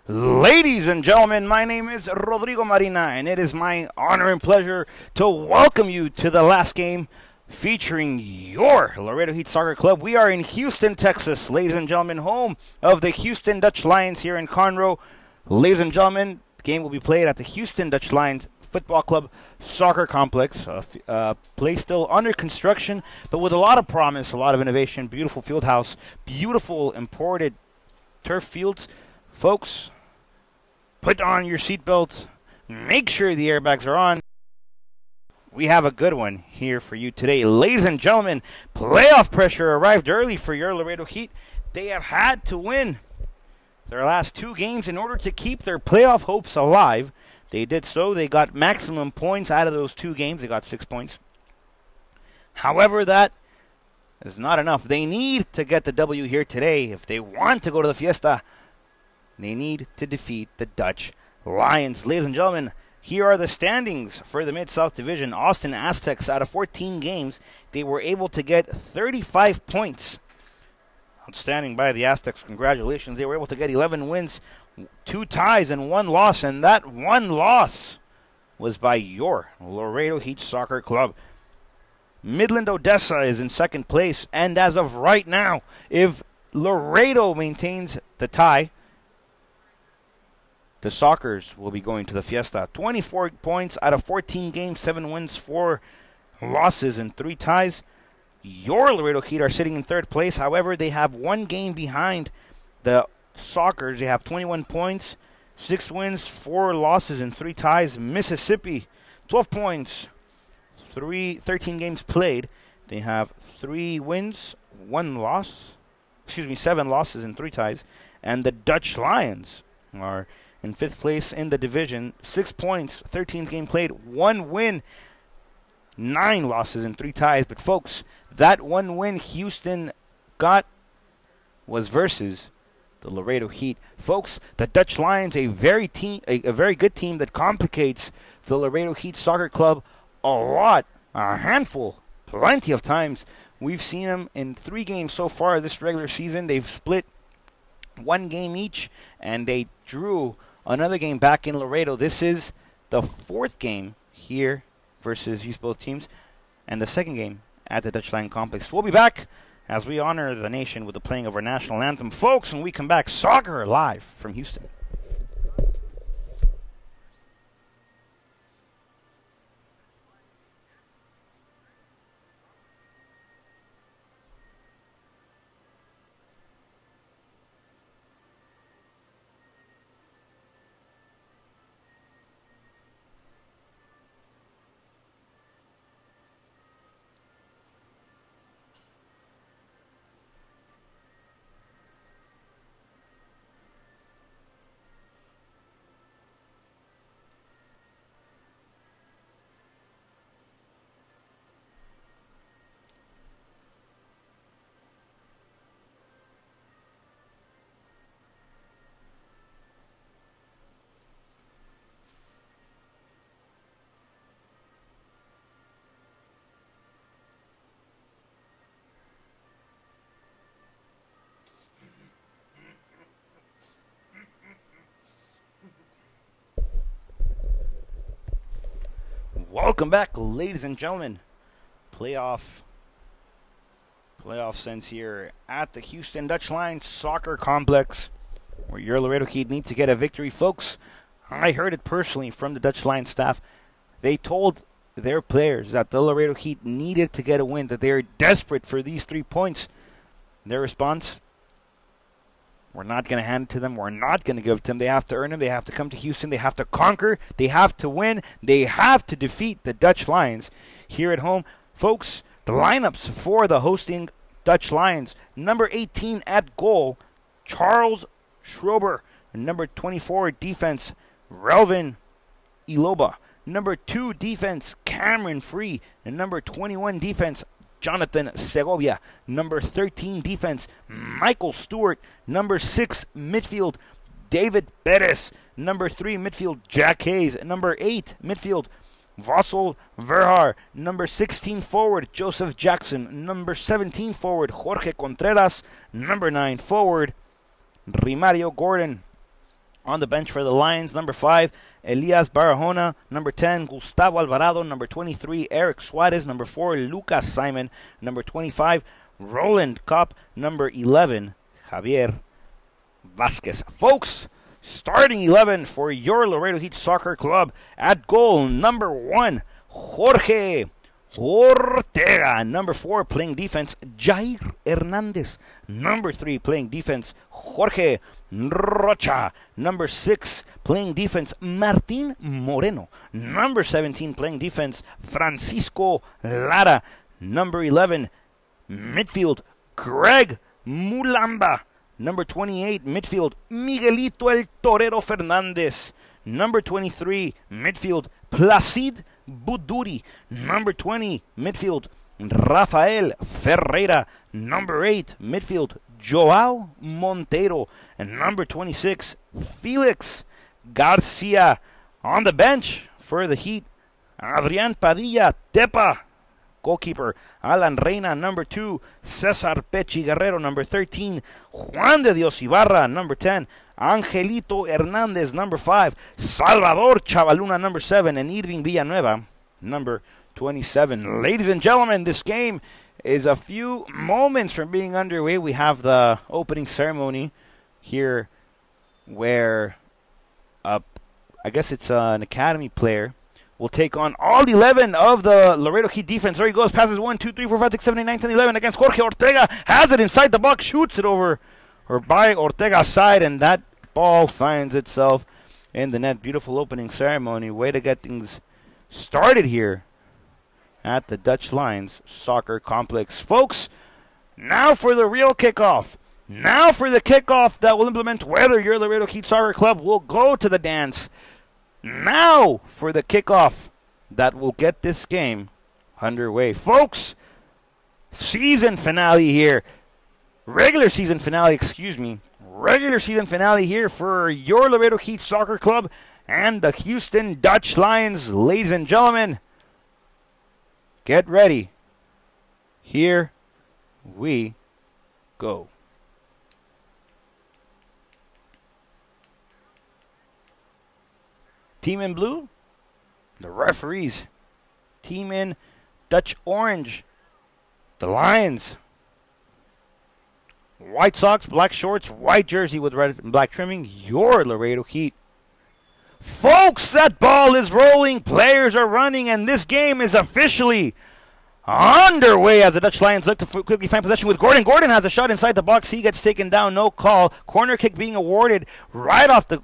Ladies and gentlemen, my name is Rodrigo Marina, and it is my honor and pleasure to welcome you to the last game featuring your Laredo Heat Soccer Club. We are in Houston, Texas, ladies and gentlemen, home of the Houston Dutch Lions here in Conroe. Ladies and gentlemen, the game will be played at the Houston Dutch Lions Football Club Soccer Complex, a place still under construction, but with a lot of promise, a lot of innovation, beautiful field house, beautiful imported turf fields. Folks, put on your seatbelt, make sure the airbags are on. We have a good one here for you today. Ladies and gentlemen, playoff pressure arrived early for your Laredo Heat. They have had to win their last two games in order to keep their playoff hopes alive. They did so. They got maximum points out of those two games. They got 6 points. However, that is not enough. They need to get the W here today. If they want to go to the Fiesta, they need to defeat the Dutch Lions. Ladies and gentlemen, here are the standings for the Mid-South Division. Austin Aztecs, out of 14 games, they were able to get 35 points. Outstanding by the Aztecs. Congratulations. They were able to get 11 wins, 2 ties, and 1 loss. And that 1 loss was by your Laredo Heat Soccer Club. Midland Odessa is in second place. And as of right now, if Laredo maintains the tie, the Sockers will be going to the Fiesta. 24 points out of 14 games, 7 wins, 4 losses, and 3 ties. Your Laredo Heat are sitting in third place. However, they have 1 game behind the Sockers. They have 21 points, 6 wins, 4 losses, and 3 ties. Mississippi, 12 points, 13 games played. They have 3 wins, 1 loss, 7 losses and 3 ties. And the Dutch Lions are in 5th place in the division. 6 points, 13 games played, 1 win, 9 losses and 3 ties. But folks, that 1 win Houston got was versus the Laredo Heat. Folks, the Dutch Lions, a very good team that complicates the Laredo Heat Soccer Club a handful, plenty of times. We've seen them in 3 games so far this regular season. They've split 1 game each, and they drew another game back in Laredo. This is the 4th game here versus these both teams, and the 2nd game at the Dutch Lion Complex. We'll be back as we honor the nation with the playing of our national anthem. Folks, when we come back, soccer live from Houston. Welcome back, ladies and gentlemen. Playoff sense here at the Houston Dutch Lions Soccer Complex, where your Laredo Heat need to get a victory. Folks, I heard it personally from the Dutch Lions staff. They told their players that the Laredo Heat needed to get a win, that they are desperate for these 3 points. Their response: we're not going to hand it to them. We're not going to give it to them. They have to earn them. They have to come to Houston. They have to conquer. They have to win. They have to defeat the Dutch Lions here at home. Folks, the lineups for the hosting Dutch Lions: number 18 at goal, Charles Schrober. Number 24 defense, Relvin Iloba. Number 2 defense, Cameron Free. And number 21 defense, Jonathan Segovia. Number 13 defense, Michael Stewart. Number 6 midfield, David Perez. Number 3 midfield, Jack Hayes. Number 8 midfield, Vassal Verhar. Number 16 forward, Joseph Jackson. Number 17 forward, Jorge Contreras. Number 9 forward, Rimario Gordon. On the bench for the Lions, number 5, Elias Barahona. Number 10, Gustavo Alvarado. Number 23, Eric Suarez. Number 4, Lucas Simon. Number 25, Roland Kopp. Number 11, Javier Vasquez. Folks, starting 11 for your Laredo Heat Soccer Club. At goal, number 1, Jorge Ortega. Number 4, playing defense, Jair Hernandez. Number 3, playing defense, Jorge Rocha. Number 6, playing defense, Martin Moreno. Number 17, playing defense, Francisco Lara. Number 11, midfield, Greg Mulamba. Number 28, midfield, Miguelito El Torero Fernandez. Number 23, midfield, Placid Buduri. Number 20, midfield, Rafael Ferreira. Number 8, midfield, Joao Monteiro. And number 26, Felix Garcia. On the bench for the Heat, Adrian Padilla Tepa. Goalkeeper, Alan Reina. Number 2, Cesar Pechi Guerrero. Number 13, Juan de Dios Ibarra. Number 10, Angelito Hernandez. Number 5, Salvador Chavaluna. Number 7, and Irving Villanueva. Number 27. Ladies and gentlemen, this game is a few moments from being underway. We have the opening ceremony here where I guess it's an academy player will take on all 11 of the Laredo Heat defense. There he goes, passes 1, 2, 3, 4, 5, 6, 7, 8, 9, 10, 11 against Jorge Ortega. Has it inside the box, shoots it over or by Ortega's side, and that ball finds itself in the net. Beautiful opening ceremony. Way to get things started here at the Dutch Lions Soccer Complex. Folks, now for the real kickoff. Now for the kickoff that will implement whether your Laredo Heat Soccer Club will go to the dance. Now for the kickoff that will get this game underway. Folks, season finale here. Regular season finale, excuse me. Regular season finale here for your Laredo Heat Soccer Club and the Houston Dutch Lions. Ladies and gentlemen, get ready. Here we go. Team in blue, the referees. Team in Dutch orange, the Lions. White socks, black shorts, white jersey with red and black trimming, your Laredo Heat. Folks, that ball is rolling, players are running, and this game is officially underway as the Dutch Lions look to quickly find possession with Gordon. Gordon has a shot inside the box. He gets taken down, no call. Corner kick being awarded right off the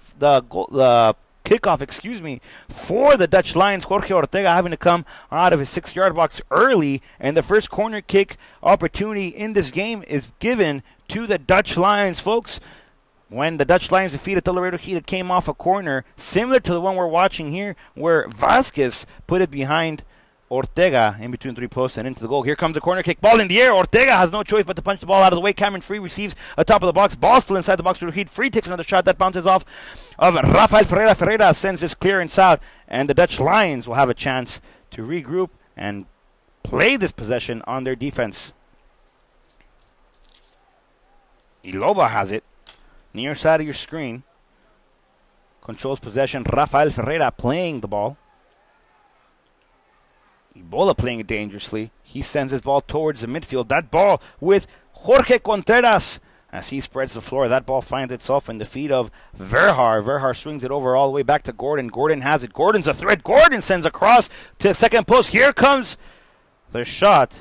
kickoff, for the Dutch Lions. Jorge Ortega having to come out of his 6-yard box early, and the first corner kick opportunity in this game is given to the Dutch Lions. Folks, when the Dutch Lions defeated the Laredo Heat, it came off a corner similar to the one we're watching here, where Vasquez put it behind Ortega in between 3 posts and into the goal. Here comes the corner kick. Ball in the air. Ortega has no choice but to punch the ball out of the way. Cameron Free receives atop of the box. Ball still inside the box for the Heat. Free takes another shot that bounces off of Rafael Ferreira. Ferreira sends this clearance out, and the Dutch Lions will have a chance to regroup and play this possession on their defense. Iloba has it. Near side of your screen. Controls possession. Rafael Ferreira playing the ball. Ebola playing it dangerously. He sends his ball towards the midfield. That ball with Jorge Contreras as he spreads the floor. That ball finds itself in the feet of Verhar. Verhar swings it over all the way back to Gordon. Gordon has it. Gordon's a threat. Gordon sends across to the second post. Here comes the shot.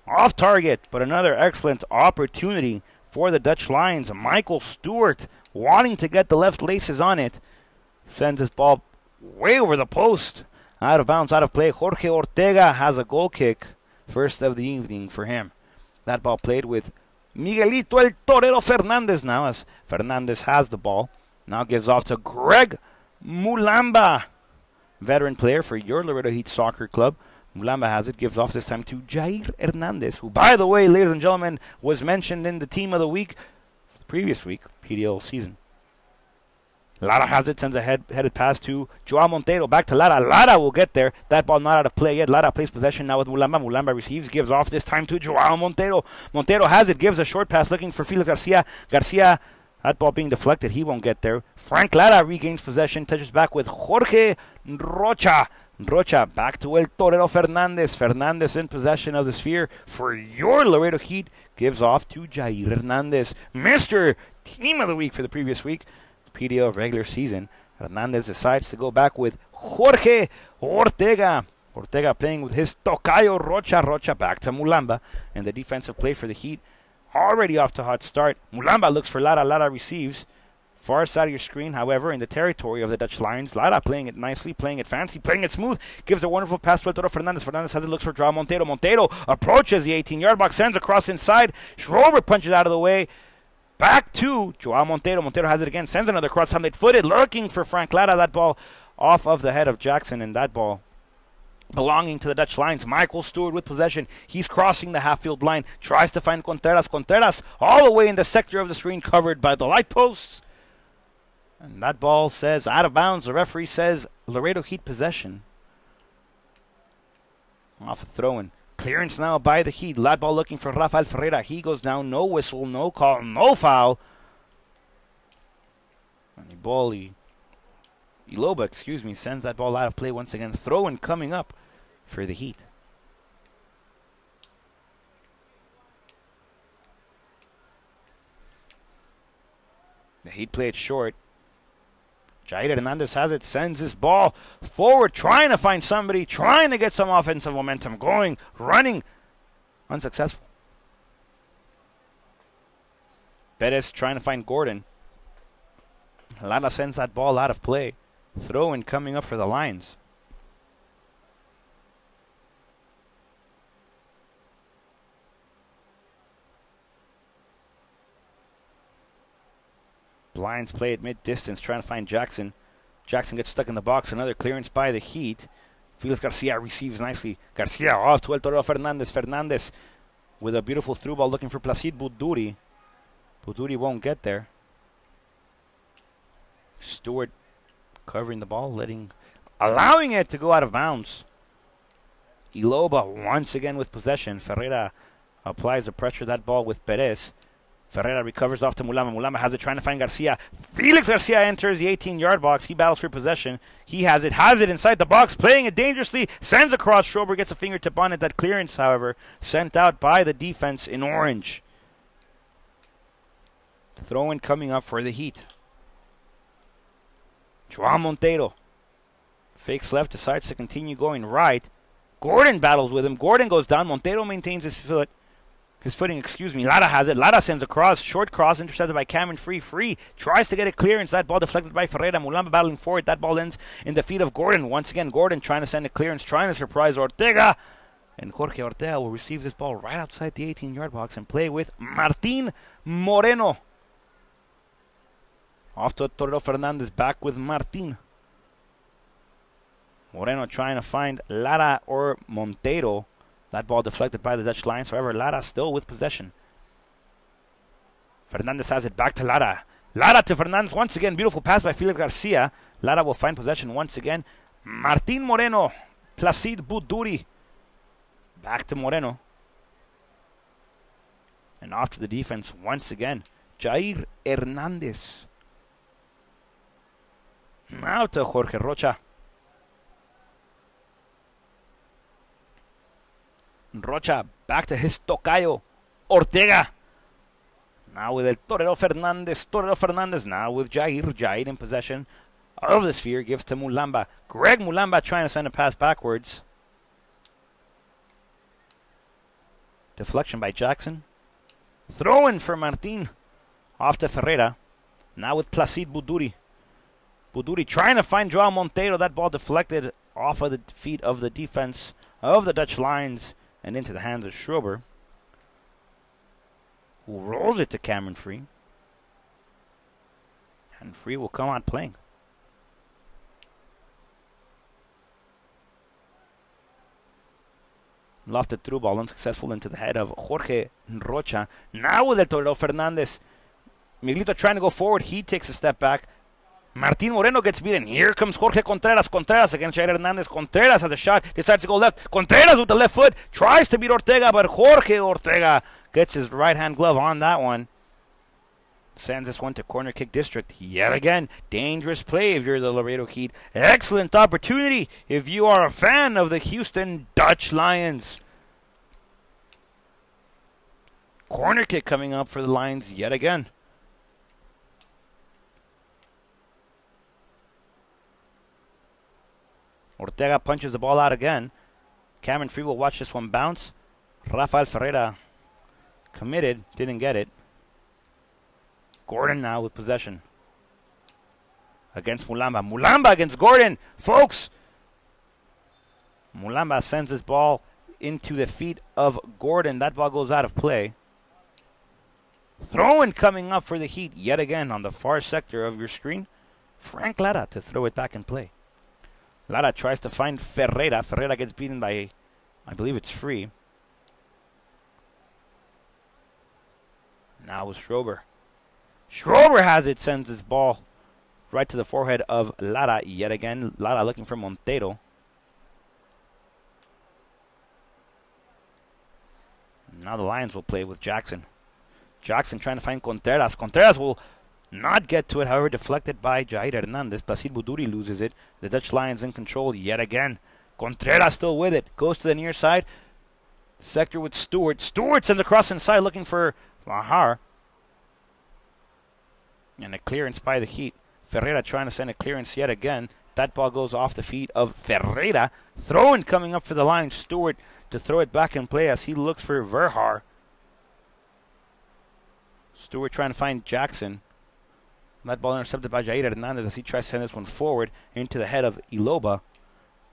Off target, but another excellent opportunity for the Dutch Lions. Michael Stewart wanting to get the left laces on it. Sends his ball way over the post. Out of bounds, out of play. Jorge Ortega has a goal kick. First of the evening for him. That ball played with Miguelito El Torero Fernandez now, as Fernandez has the ball. Now gives off to Greg Mulamba, veteran player for your Laredo Heat Soccer Club. Mulamba has it, gives off this time to Jair Hernandez, who, by the way, ladies and gentlemen, was mentioned in the Team of the Week the previous week, PDL season. Lara has it, sends a headed pass to Joao Monteiro. Back to Lara. Lara will get there. That ball not out of play yet. Lara plays possession now with Mulamba. Mulamba receives, gives off this time to Joao Monteiro. Monteiro has it, gives a short pass looking for Felix Garcia. Garcia That ball being deflected, he won't get there. Frank Lara regains possession, touches back with Jorge Rocha. Rocha back to El Torero Fernandez. Fernandez in possession of the sphere for your Laredo Heat. Gives off to Jair Hernandez, Mr. Team of the Week for the previous week. PDO regular season. Hernandez decides to go back with Jorge Ortega. Ortega playing with his tocayo Rocha. Rocha back to Mulamba. And the defensive play for the Heat already off to a hot start. Mulamba looks for Lara. Lara receives. Far side of your screen, however, in the territory of the Dutch Lions. Lara playing it nicely, playing it fancy, playing it smooth. Gives a wonderful pass to Arturo Fernandez. Fernandez has it, looks for Joao Montero. Montero approaches the 18-yard box, sends across inside. Schrober punches out of the way. Back to Joao Montero. Montero has it again, sends another cross, footed, lurking for Frank Lara. That ball off of the head of Jackson, and that ball belonging to the Dutch Lions. Michael Stewart with possession. He's crossing the half-field line. Tries to find Contreras. Contreras all the way in the sector of the screen, covered by the light posts. And that ball says out of bounds. The referee says Laredo Heat possession. Off a throw-in. Clearance now by the Heat. That ball looking for Rafael Ferreira. He goes down. No whistle, no call, no foul. And the ball, Iloba, sends that ball out of play once again. Throw-in coming up for the Heat. The Heat play it short. Jair Hernandez has it, sends his ball forward, trying to find somebody, trying to get some offensive momentum going, running, unsuccessful. Perez trying to find Gordon. Lara sends that ball out of play. Throw-in coming up for the Lions. Lions play at mid-distance, trying to find Jackson. Jackson gets stuck in the box. Another clearance by the Heat. Felix Garcia receives nicely. Garcia off to El Torero Fernandez. Fernandez with a beautiful through ball looking for Placid Buduri. Buduri won't get there. Stewart covering the ball, allowing it to go out of bounds. Iloba once again with possession. Ferreira applies the pressure that ball with Perez. Ferreira recovers off to Mulamba. Mulamba has it, trying to find Garcia. Felix Garcia enters the 18-yard box. He battles for possession. He has it inside the box, playing it dangerously. Sends across. Schrober gets a fingertip on it. That clearance, however, sent out by the defense in orange. Throw-in coming up for the Heat. Joao Montero fakes left, decides to continue going right. Gordon battles with him. Gordon goes down. Montero maintains his footing. Lara has it. Lara sends a cross. Short cross intercepted by Cameron Free. Free tries to get a clearance. That ball deflected by Ferreira. Mulamba battling for it. That ball ends in the feet of Gordon. Once again, Gordon trying to send a clearance, trying to surprise Ortega. And Jorge Ortega will receive this ball right outside the 18-yard box and play with Martin Moreno. Off to Torero Fernandez, back with Martin. Moreno trying to find Lara or Montero. That ball deflected by the Dutch Lions. However, Lara still with possession. Fernandez has it back to Lara. Lara to Fernandez once again. Beautiful pass by Felix Garcia. Lara will find possession once again. Martin Moreno. Placid Buduri. Back to Moreno. And off to the defense once again. Jair Hernandez. Now to Jorge Rocha. Rocha back to his tocayo, Ortega. Now with El Torero Fernandez. Torero Fernandez now with Jair. Jair in possession of the sphere. Gives to Mulamba. Greg Mulamba trying to send a pass backwards. Deflection by Jackson. Throw-in for Martin. Off to Ferreira. Now with Placid Buduri. Buduri trying to find Joao Montero. That ball deflected off of the feet of the defense of the Dutch Lions and into the hands of Schrober, who rolls it to Cameron Free. And Free will come out playing. Lofted through ball, unsuccessful into the head of Jorge Rocha. Now with El Torero Fernandez. Miguelito trying to go forward. He takes a step back. Martin Moreno gets beaten. Here comes Jorge Contreras. Contreras against Jair Hernandez. Contreras has a shot. Decides to go left. Contreras with the left foot. Tries to beat Ortega, but Jorge Ortega gets his right-hand glove on that one. Sends this one to corner kick district yet again. Dangerous play if you're the Laredo Heat. Excellent opportunity if you are a fan of the Houston Dutch Lions. Corner kick coming up for the Lions yet again. Ortega punches the ball out again. Cameron Free will watch this one bounce. Rafael Ferreira committed, didn't get it. Gordon now with possession. Against Mulamba. Mulamba against Gordon. Folks, Mulamba sends this ball into the feet of Gordon. That ball goes out of play. Throw-in coming up for the Heat yet again on the far sector of your screen. Frank Lara to throw it back in play. Lara tries to find Ferreira. Ferreira gets beaten by, I believe it's Free. Now with Schrober. Schrober has it, sends this ball right to the forehead of Lara yet again. Lara looking for Montero. Now the Lions will play with Jackson. Jackson trying to find Contreras. Contreras will not get to it, however, deflected by Jair Hernandez. Placid Buduri loses it. The Dutch Lions in control yet again. Contreras still with it. Goes to the near side. Sector with Stewart. Stewart sends across inside looking for Mahar. And a clearance by the Heat. Ferreira trying to send a clearance yet again. That ball goes off the feet of Ferreira. Throw-in coming up for the line. Stewart to throw it back in play as he looks for Verhar. Stewart trying to find Jackson. That ball intercepted by Jair Hernandez as he tries to send this one forward into the head of Iloba.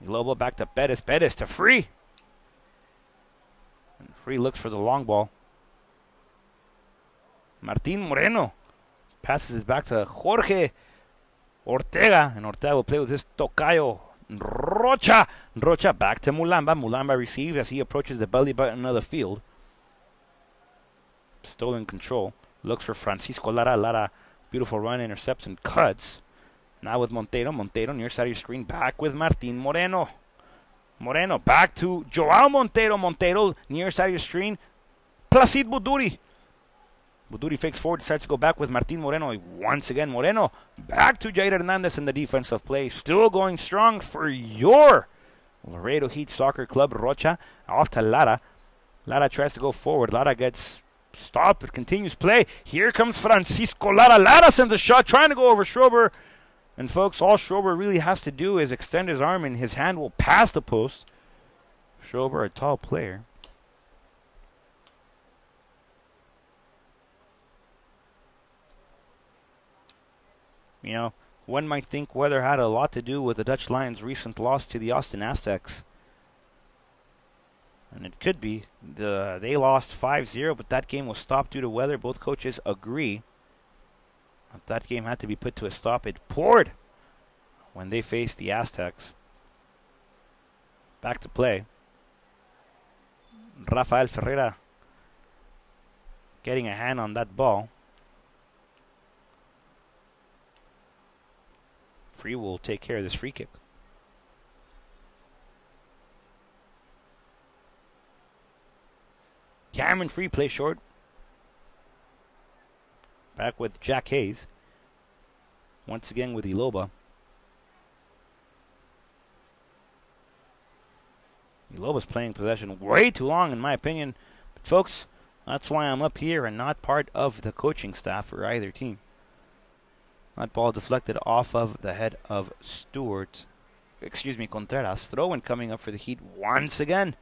Iloba back to Bettis. Bettis to Free. And Free looks for the long ball. Martin Moreno passes it back to Jorge Ortega. And Ortega will play with his tocayo, Rocha. Rocha back to Mulamba. Mulamba receives as he approaches the belly button of the field. Still in control. Looks for Francisco Lara. Lara, beautiful run, intercepts and cuts. Now with Montero. Montero near side of your screen. Back with Martin Moreno. Moreno back to Joao Montero. Montero near side of your screen. Placid Buduri. Buduri fakes forward, starts to go back with Martin Moreno. Once again, Moreno back to Jair Hernandez in the defensive play. Still going strong for your Laredo Heat Soccer Club. Rocha off to Lara. Lara tries to go forward. Lara gets stopped, but continues play. Here comes Francisco Lara. Lara sends a shot, trying to go over Schrober. And folks, all Schrober really has to do is extend his arm and his hand will pass the post. Schrober, a tall player. You know, one might think weather had a lot to do with the Dutch Lions' recent loss to the Austin Aztecs. And it could be. They lost 5-0, but that game was stopped due to weather. Both coaches agree that game had to be put to a stop. It poured when they faced the Aztecs. Back to play. Rafael Ferreira getting a hand on that ball. Free will take care of this free kick. Cameron Free plays short. Back with Jack Hayes. Once again with Iloba. Iloba's playing possession way too long in my opinion. But folks, that's why I'm up here and not part of the coaching staff for either team. That ball deflected off of the head of Contreras. Throw-in coming up for the Heat once again.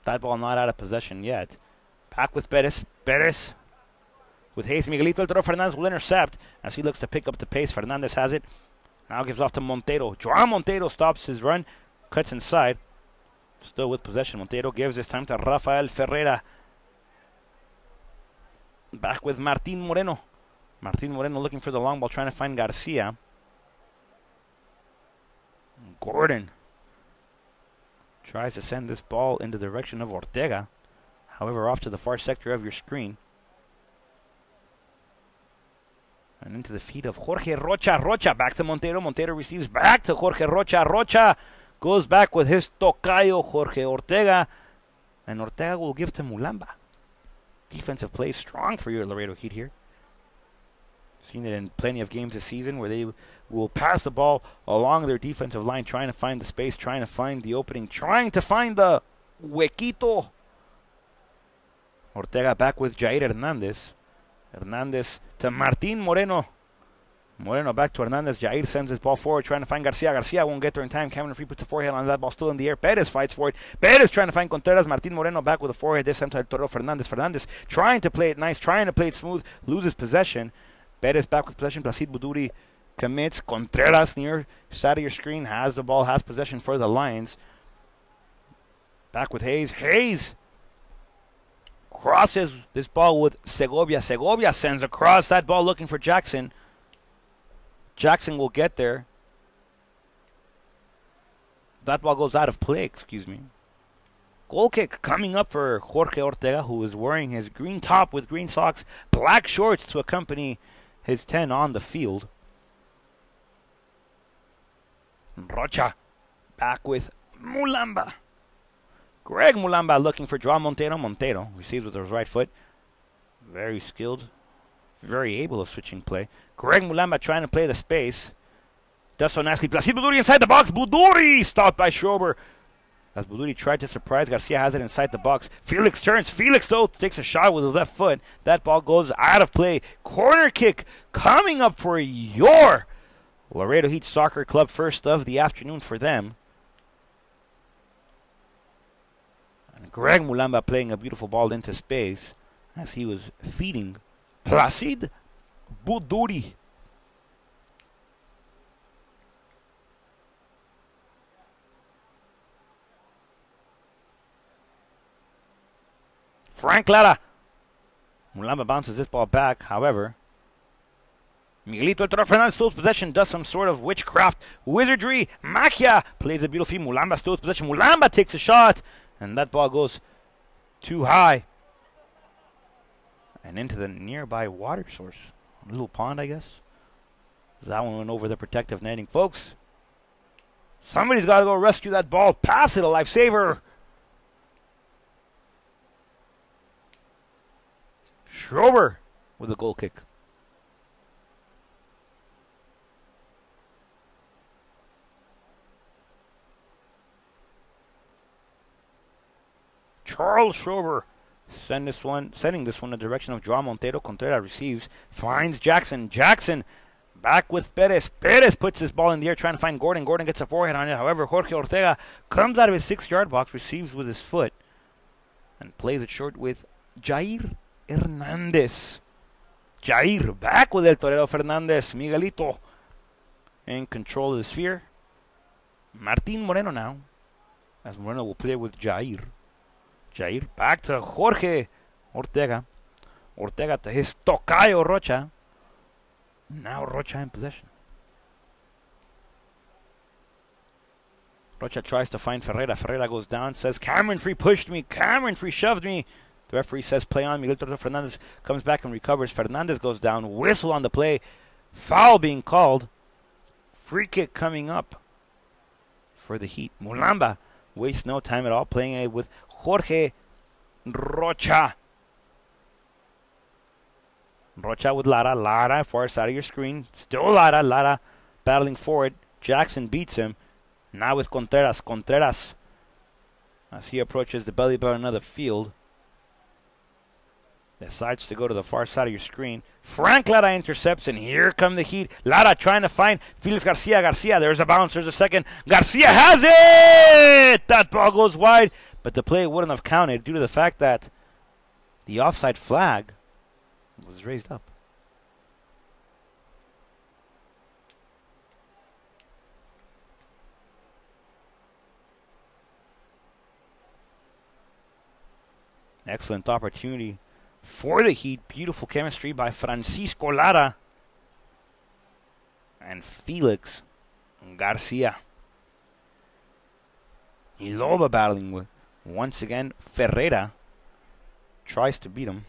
That ball not out of possession yet. Back with Bettis. Bettis with Hayes. Miguelito El Toro Fernandez will intercept as he looks to pick up the pace. Fernandez has it. Now gives off to Montero. Joao Montero stops his run. Cuts inside. Still with possession. Montero gives this time to Rafael Ferreira. Back with Martin Moreno. Martin Moreno looking for the long ball, trying to find Garcia. Gordon tries to send this ball in the direction of Ortega. However, off to the far sector of your screen. And into the feet of Jorge Rocha. Rocha back to Montero. Montero receives back to Jorge Rocha. Rocha goes back with his tocayo, Jorge Ortega. And Ortega will give to Mulamba. Defensive play strong for your Laredo Heat here. Seen it in plenty of games this season where they will pass the ball along their defensive line, trying to find the space, trying to find the opening, trying to find the huequito. Ortega back with Jair Hernandez. Hernandez to Martin Moreno. Moreno back to Hernandez. Jair sends his ball forward, trying to find Garcia. Garcia won't get there in time. Cameron Free puts a forehead on that ball, still in the air. Perez fights for it. Perez trying to find Contreras. Martin Moreno back with a forehead. This time to El Toro Fernandez. Fernandez trying to play it nice, trying to play it smooth. Loses possession. Perez back with possession. Placid Buduri commits. Contreras near side of your screen has the ball, has possession for the Lions. Back with Hayes. Hayes crosses this ball with Segovia. Segovia sends across that ball looking for Jackson. Jackson will get there. That ball goes out of play, excuse me. Goal kick coming up for Jorge Ortega, who is wearing his green top with green socks, black shorts to accompany his 10 on the field. Rocha back with Mulamba. Greg Mulamba looking for Joao Montero. Montero receives with his right foot. Very skilled, very able of switching play. Greg Mulamba trying to play the space. Does so nicely. Placid Buduri inside the box. Buduri stopped by Schrober. As Buduri tried to surprise, Garcia has it inside the box. Felix turns. Felix, though, takes a shot with his left foot. That ball goes out of play. Corner kick coming up for your Laredo Heat Soccer Club. First of the afternoon for them. And Greg Mulamba playing a beautiful ball into space as he was feeding Placid Buduri. Frank Lara. Mulamba bounces this ball back. However, Miguelito El Toro Fernandez steals possession, does some sort of witchcraft, wizardry, magia. Plays a beautiful feed. Mulamba steals possession. Mulamba takes a shot. And that ball goes too high. And into the nearby water source. A little pond, I guess. That one went over the protective netting. Folks, somebody's got to go rescue that ball. Pass it, a lifesaver. Schrober with a goal kick. Charles Schrober sending this one in the direction of Joao Montero. Contreras receives, finds Jackson. Jackson back with Perez. Perez puts his ball in the air trying to find Gordon. Gordon gets a forehead on it. However, Jorge Ortega comes out of his 6-yard box, receives with his foot, and plays it short with Jair Hernandez. Jair back with El Torero Fernandez. Miguelito in control of the sphere. Martin Moreno now, as Moreno will play with Jair. Jair back to Jorge Ortega. Ortega to his tocayo Rocha. Now Rocha in possession. Rocha tries to find Ferreira. Ferreira goes down, says Cameron Free pushed me. Cameron Free shoved me. The referee says play on. Miguel Torres Fernandez comes back and recovers. Fernandez goes down. Whistle on the play. Foul being called. Free kick coming up for the Heat. Mulamba wastes no time at all playing it with Jorge Rocha. Rocha with Lara. Lara far side of your screen. Still Lara. Lara battling forward. Jackson beats him. Now with Contreras. Contreras as he approaches the belly button of the field. Decides to go to the far side of your screen. Frank Lara intercepts, and here come the Heat. Lara trying to find Felix Garcia. Garcia, there's a bounce. There's a second. Garcia has it! That ball goes wide, but the play wouldn't have counted due to the fact that the offside flag was raised up. Excellent opportunity for the Heat. Beautiful chemistry by Francisco Lara and Felix Garcia. Iloba battling with, once again, Ferreira tries to beat him.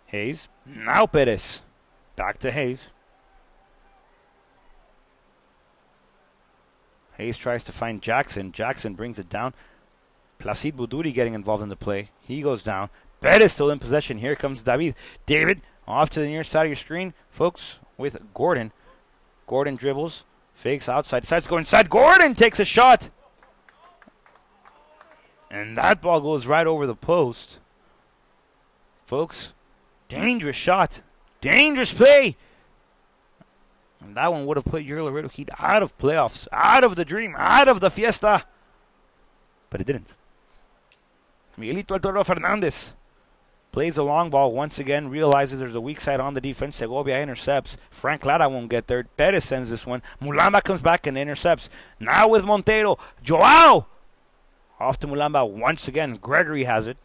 Hayes. Now Perez. Back to Hayes. Hayes tries to find Jackson. Jackson brings it down. Placid Buduri getting involved in the play. He goes down. Bettis still in possession. Here comes David. David off to the near side of your screen, folks, with Gordon. Gordon dribbles, fakes outside, decides to go inside. Gordon takes a shot. And that ball goes right over the post. Folks, dangerous shot. Dangerous play. And that one would have put your Laredo Heat out of playoffs, out of the dream, out of the fiesta. But it didn't. Miguelito El Toro Fernandez plays the long ball once again, realizes there's a weak side on the defense. Segovia intercepts. Frank Lara won't get there. Perez sends this one. Mulamba comes back and intercepts. Now with Montero. Joao! Off to Mulamba once again. Gregory has it.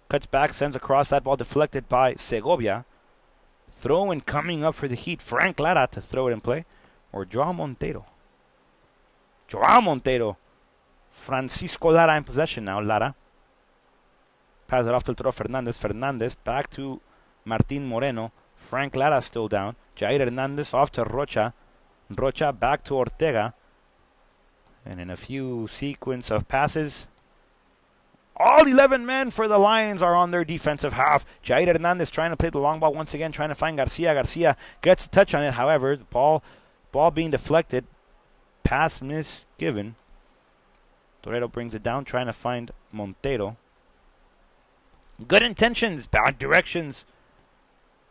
Cuts back, sends across. That ball deflected by Segovia. Throw in coming up for the Heat. Frank Lara to throw it in play. Or Joao Montero. Joao Montero. Francisco Lara in possession now. Lara. Pass it off to El Toro Fernandez. Fernandez back to Martin Moreno. Frank Lara still down. Jair Hernandez off to Rocha. Rocha back to Ortega. And in a few sequence of passes, all 11 men for the Lions are on their defensive half. Jair Hernandez trying to play the long ball once again, trying to find Garcia. Garcia gets a touch on it. However, the ball being deflected. Pass misgiven. Toledo brings it down, trying to find Montero. Good intentions, bad directions.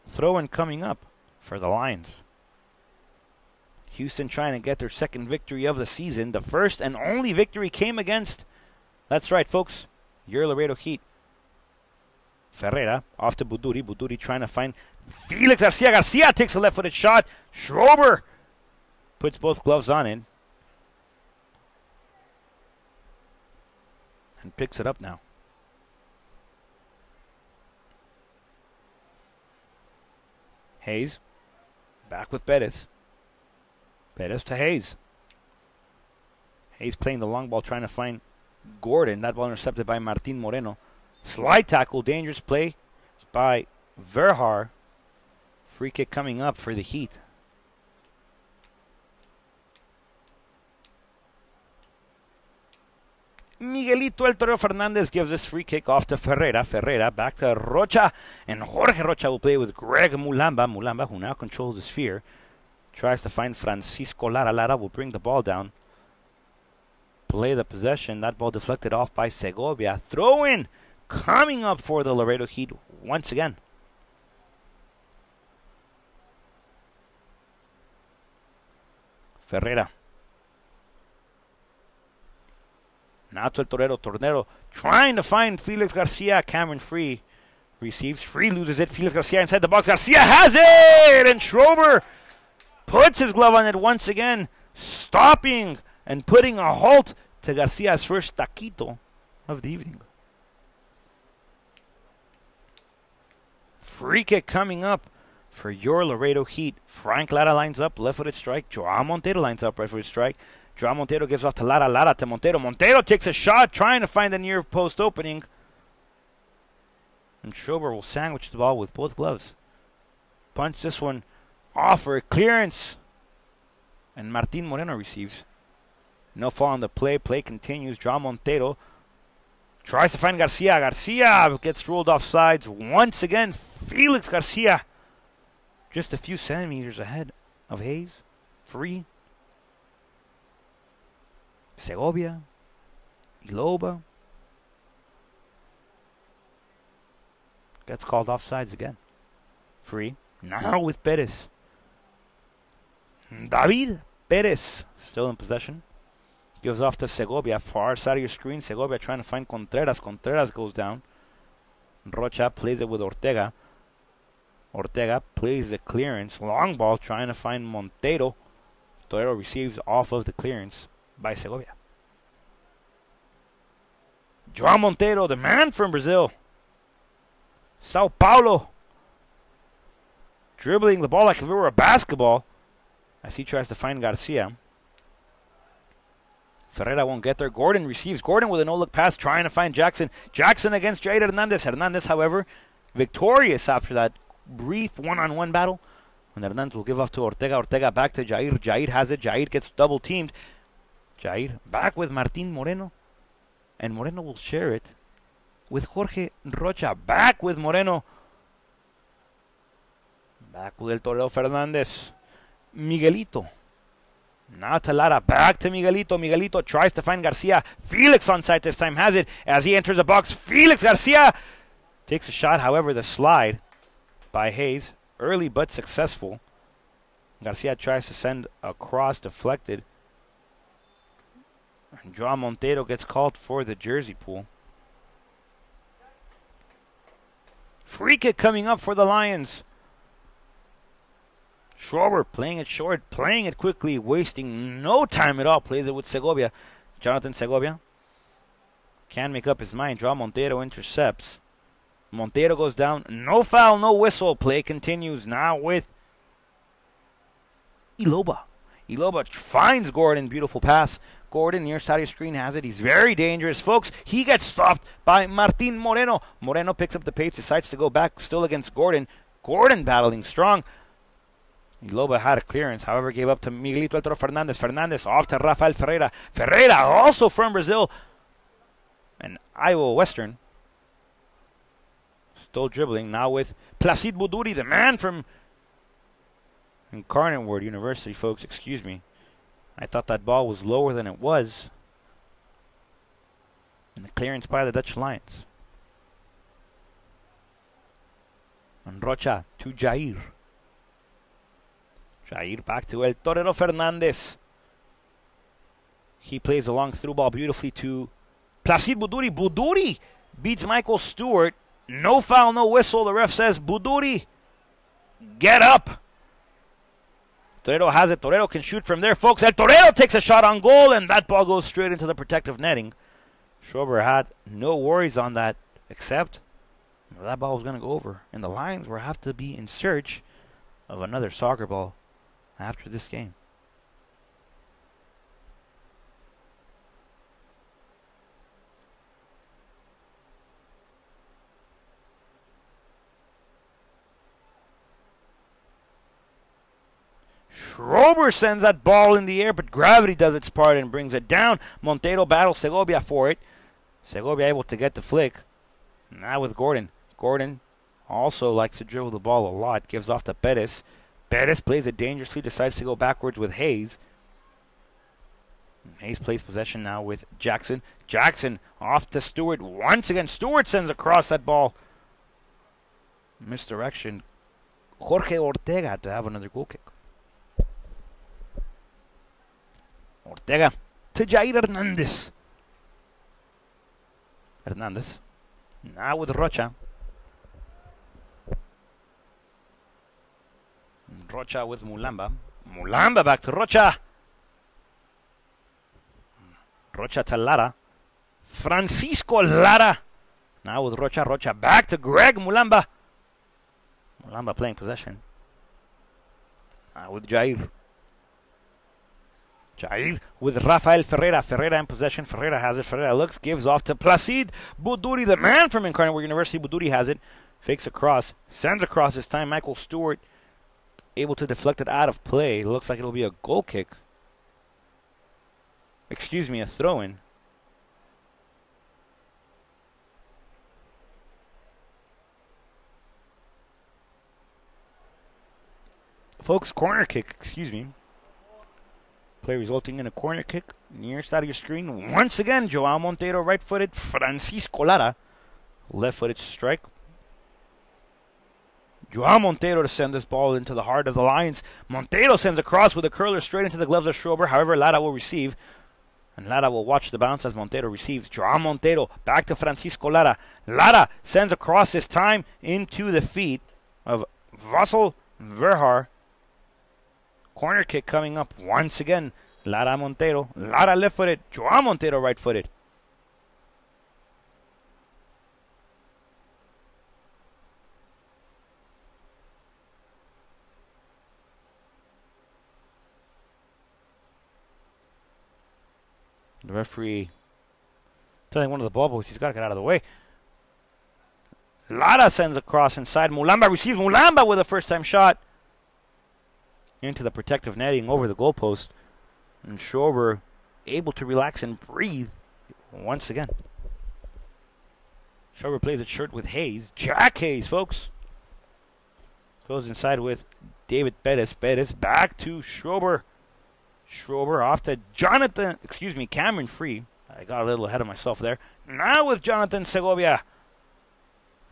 Throw-in coming up for the Lions. Houston trying to get their second victory of the season. The first and only victory came against, that's right, folks, your Laredo Heat. Ferreira off to Buduri. Buduri trying to find Felix Garcia. Garcia takes a left-footed shot. Schrober puts both gloves on it. And picks it up now. Hayes back with Bettis. Bettis to Hayes. Hayes playing the long ball, trying to find Gordon. That ball intercepted by Martin Moreno. Slide tackle, dangerous play by Verhar. Free kick coming up for the Heat. Miguelito El Toro Fernandez gives this free kick off to Ferreira. Ferreira back to Rocha. And Jorge Rocha will play with Greg Mulamba. Mulamba, who now controls the sphere, tries to find Francisco Lara. Lara will bring the ball down. Play the possession. That ball deflected off by Segovia. Throw in coming up for the Laredo Heat once again. Ferreira. Now to El Tornero trying to find Felix Garcia. Cameron Free receives. Free loses it. Felix Garcia inside the box. Garcia has it! And Schrober puts his glove on it once again, stopping and putting a halt to Garcia's first taquito of the evening. Free kick coming up for your Laredo Heat. Frank Lara lines up, left-footed strike. Joao Montero lines up, right-footed strike. Joao Montero gives off to Lara. Lara to Montero. Montero takes a shot, trying to find the near post opening. And Schrober will sandwich the ball with both gloves. Punch this one off for a clearance. And Martin Moreno receives. No fall on the play. Play continues. Joao Montero tries to find Garcia. Garcia gets ruled off sides. Once again, Felix Garcia just a few centimeters ahead of Hayes. Free. Segovia. Iloba. Gets called offsides again. Free. Now with Perez. David Perez still in possession. Gives off to Segovia. Far side of your screen. Segovia trying to find Contreras. Contreras goes down. Rocha plays it with Ortega. Ortega plays the clearance. Long ball trying to find Montero. Torero receives off of the clearance by Segovia. Joao Montero, the man from Brazil. Sao Paulo. Dribbling the ball like if it were a basketball as he tries to find Garcia. Ferreira won't get there. Gordon receives. Gordon with a no-look pass trying to find Jackson. Jackson against Jair Hernandez. Hernandez, however, victorious after that brief one-on-one battle. And Hernandez will give off to Ortega. Ortega back to Jair. Jair has it. Jair gets double-teamed. Jair back with Martin Moreno. And Moreno will share it with Jorge Rocha. Back with Moreno. Back with El Torero Fernandez. Miguelito. Now to Lara. Back to Miguelito. Miguelito tries to find Garcia. Felix on site this time has it. As he enters the box, Felix Garcia takes a shot. However, the slide by Hayes. Early but successful. Garcia tries to send a cross, deflected. And Joao Montero gets called for the jersey pull. Free kick coming up for the Lions. Schrober playing it short, playing it quickly, wasting no time at all. Plays it with Segovia. Jonathan Segovia can make up his mind. Joao Montero intercepts. Montero goes down. No foul, no whistle. Play continues now with Iloba. Iloba finds Gordon. Beautiful pass. Gordon near side of your screen has it. He's very dangerous, folks. He gets stopped by Martin Moreno. Moreno picks up the pace, decides to go back, still against Gordon. Gordon battling strong. Iloba had a clearance, however, gave up to Miguelito El Toro Fernandez. Fernandez off to Rafael Ferreira. Ferreira, also from Brazil. And Iowa Western. Still dribbling now with Placide Buduri, the man from Incarnate Word University, folks. Excuse me. I thought that ball was lower than it was. And the clearance by the Dutch Lions. And Rocha to Jair. Jair back to El Torero Fernandez. He plays a long through ball beautifully to Placide Buduri. Buduri beats Michael Stewart. No foul, no whistle. The ref says, Buduri, get up. Torero has it. Torero can shoot from there, folks. El Torero takes a shot on goal, and that ball goes straight into the protective netting. Schrober had no worries on that, except that ball was going to go over. And the Lions will have to be in search of another soccer ball after this game. Schrober sends that ball in the air, but gravity does its part and brings it down. Montero battles Segovia for it. Segovia able to get the flick. Now with Gordon. Gordon also likes to dribble the ball a lot. Gives off to Perez. Perez plays it dangerously. Decides to go backwards with Hayes. Hayes plays possession now with Jackson. Jackson off to Stewart. Once again, Stewart sends across that ball. Misdirection. Jorge Ortega to have another goal kick. Ortega to Jair Hernandez. Hernandez. Now with Rocha. Rocha with Mulamba. Mulamba back to Rocha. Rocha to Lara. Francisco Lara. Now with Rocha. Rocha back to Greg Mulamba. Mulamba playing possession. Now with Jair. Jair with Rafael Ferreira. Ferreira in possession. Ferreira has it. Ferreira looks, gives off to Placide Buduri, the man from Incarnate Word University. Buduri has it. Fakes across. Sends across this time. Michael Stewart able to deflect it out of play. Looks like it'll be a goal kick. Excuse me, a throw-in. Folks, corner kick. Excuse me. Play resulting in a corner kick near side of your screen. Once again, Joao Montero right-footed. Francisco Lara left-footed strike. Joao Montero to send this ball into the heart of the Lions. Montero sends a cross with a curler straight into the gloves of Schrober. However, Lara will receive. And Lara will watch the bounce as Montero receives. Joao Montero back to Francisco Lara. Lara sends a cross this time into the feet of Vassal Verhar. Corner kick coming up once again. Lara Montero. Lara left-footed. Joao Montero right-footed. The referee telling one of the ball boys he's got to get out of the way. Lara sends a cross inside. Mulamba receives. Mulamba with a first-time shot into the protective netting over the goalpost. And Schrober able to relax and breathe once again. Schrober plays it short with Hayes. Jack Hayes, folks. Goes inside with David Bettis. Bettis back to Schrober. Schrober off to Cameron Free. I got a little ahead of myself there. Now with Jonathan Segovia.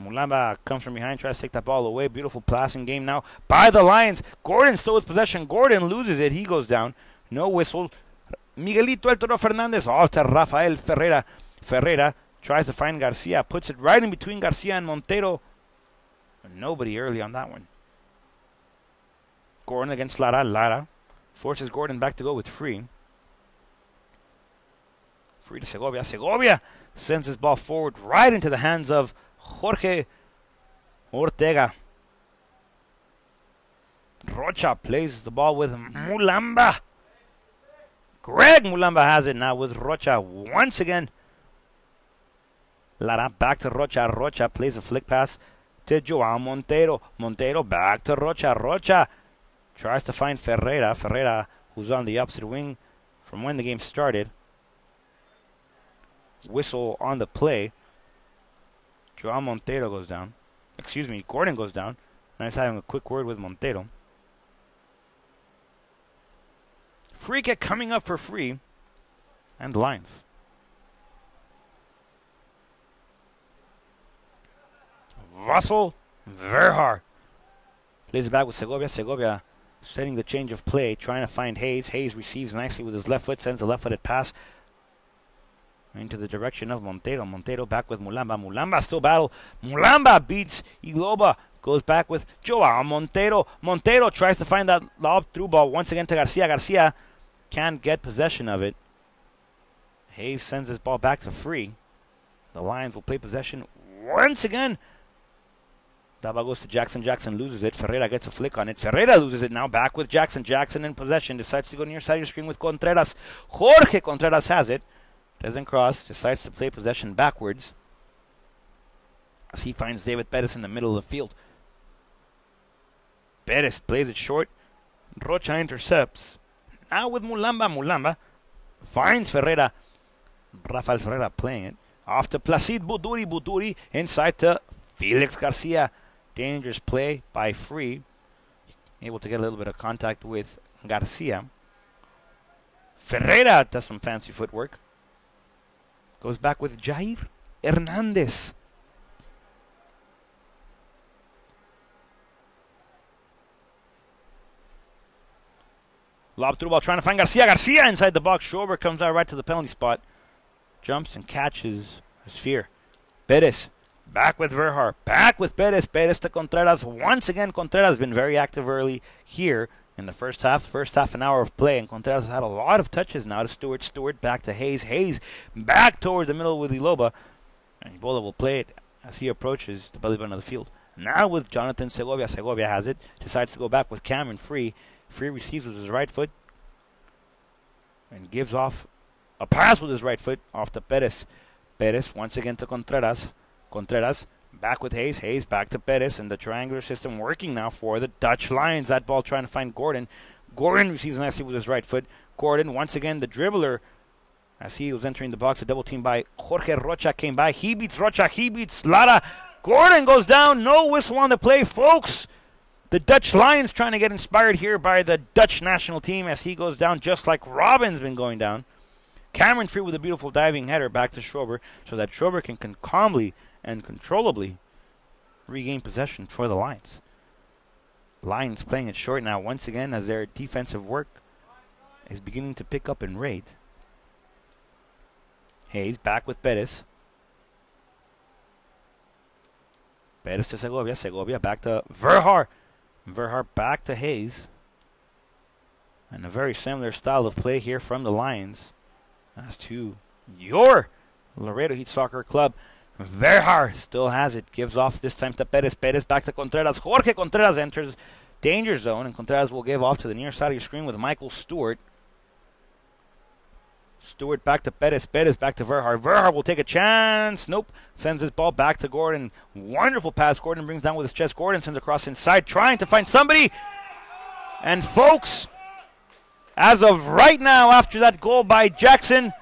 Mulamba comes from behind, tries to take that ball away. Beautiful passing game now by the Lions. Gordon still with possession. Gordon loses it. He goes down. No whistle. Miguelito El Toro Fernandez off to Rafael Ferreira. Ferreira tries to find Garcia. Puts it right in between Garcia and Montero. Nobody early on that one. Gordon against Lara. Lara forces Gordon back to go with Free. Free to Segovia. Segovia sends his ball forward right into the hands of Jorge Ortega. Rocha plays the ball with Mulamba. Greg Mulamba has it now with Rocha once again. Lara back to Rocha. Rocha plays a flick pass to Joao Montero. Montero back to Rocha. Rocha tries to find Ferreira. Ferreira, who's on the opposite wing from when the game started. Whistle on the play. Joao Montero goes down. Gordon goes down. Nice having a quick word with Montero. Free kick coming up for Free. And the Lions. Vassal Verhar plays it back with Segovia. Segovia setting the change of play, trying to find Hayes. Hayes receives nicely with his left foot, sends a left-footed pass into the direction of Montero. Montero back with Mulamba. Mulamba still battle. Mulamba beats Iloba. Goes back with Joao Montero. Montero tries to find that lob through ball once again to Garcia. Garcia can't get possession of it. Hayes sends his ball back to Free. The Lions will play possession once again. That ball goes to Jackson. Jackson loses it. Ferreira gets a flick on it. Ferreira loses it now. Back with Jackson. Jackson in possession. Decides to go near side of your screen with Contreras. Jorge Contreras has it. Doesn't cross. Decides to play possession backwards. As he finds David Bettis in the middle of the field. Bettis plays it short. Rocha intercepts. Now with Mulamba. Mulamba finds Ferreira. Rafael Ferreira playing it. Off to Placid Buduri. Buduri inside to Felix Garcia. Dangerous play by Free. Able to get a little bit of contact with Garcia. Ferreira does some fancy footwork. Goes back with Jair Hernandez. Lob through ball, trying to find Garcia. Garcia inside the box. Schrober comes out right to the penalty spot. Jumps and catches a sphere. Bettis back with Verhar. Back with Bettis. Bettis to Contreras. Once again, Contreras has been very active early here in the first half. First half an hour of play. And Contreras has had a lot of touches now to Stewart. Stewart back to Hayes. Hayes back towards the middle with Iloba. And Ibola will play it as he approaches the belly button of the field. Now with Jonathan Segovia. Segovia has it. Decides to go back with Cameron Free. Free receives with his right foot. And gives off a pass with his right foot off to Perez. Perez once again to Contreras. Contreras back with Hayes. Hayes back to Perez. And the triangular system working now for the Dutch Lions. That ball trying to find Gordon. Gordon receives nicely with his right foot. Gordon once again the dribbler. As he was entering the box, a double team by Jorge Rocha came by. He beats Rocha. He beats Lara. Gordon goes down. No whistle on the play, folks. The Dutch Lions trying to get inspired here by the Dutch national team as he goes down just like Robin's been going down. Cameron Free with a beautiful diving header back to Schrober so that Schrober can calmly and controllably regain possession for the Lions. Lions playing it short now once again as their defensive work is beginning to pick up in rate. Hayes back with Bettis. Bettis to Segovia. Segovia back to Verhar. Verhar back to Hayes. And a very similar style of play here from the Lions. As to your Laredo Heat Soccer Club. Verhar still has it. Gives off this time to Perez. Perez back to Contreras. Jorge Contreras enters danger zone. And Contreras will give off to the near side of your screen with Michael Stewart. Stewart back to Perez. Perez back to Verhar. Verhar will take a chance. Nope. Sends his ball back to Gordon. Wonderful pass. Gordon brings down with his chest. Gordon sends across inside trying to find somebody. And folks, As of right now, after that goal by Jackson,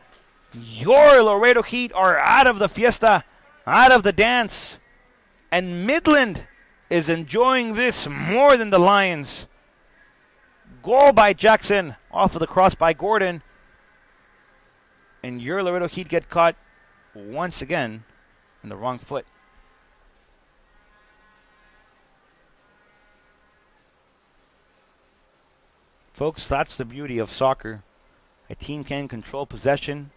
your Laredo Heat are out of the fiesta, out of the dance. And Midland is enjoying this more than the Lions. Goal by Jackson, off of the cross by Gordon. And your Laredo Heat get caught once again in the wrong foot. Folks, that's the beauty of soccer. A team can control possession,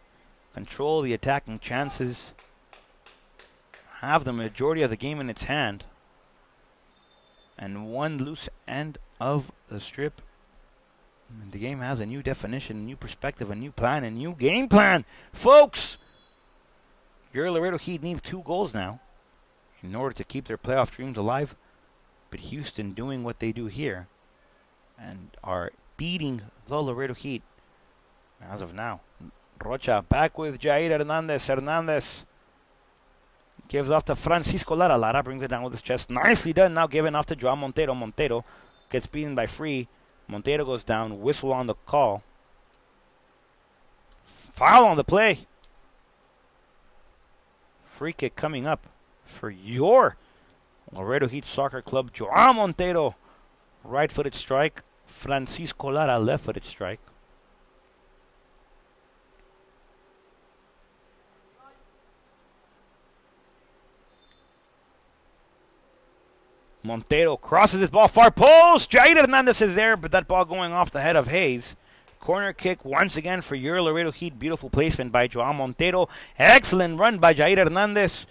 control the attacking chances, have the majority of the game in its hand, and one loose end of the strip, and the game has a new definition, a new perspective, a new plan, a new game plan. Folks, your Laredo Heat need 2 goals now in order to keep their playoff dreams alive, but Houston doing what they do here and are beating the Laredo Heat as of now. Rocha back with Jair Hernandez. Hernandez gives off to Francisco Lara. Lara brings it down with his chest. Nicely done. Now given off to Joao Montero. Montero gets beaten by Free. Montero goes down. Whistle on the call. Foul on the play. Free kick coming up for your Laredo Heat Soccer Club. Joao Montero, right-footed strike. Francisco Lara, left-footed strike. Montero crosses his ball far post. Jair Hernandez is there, but that ball going off the head of Hayes. Corner kick once again for your Laredo Heat. Beautiful placement by Joao Montero. Excellent run by Jair Hernandez.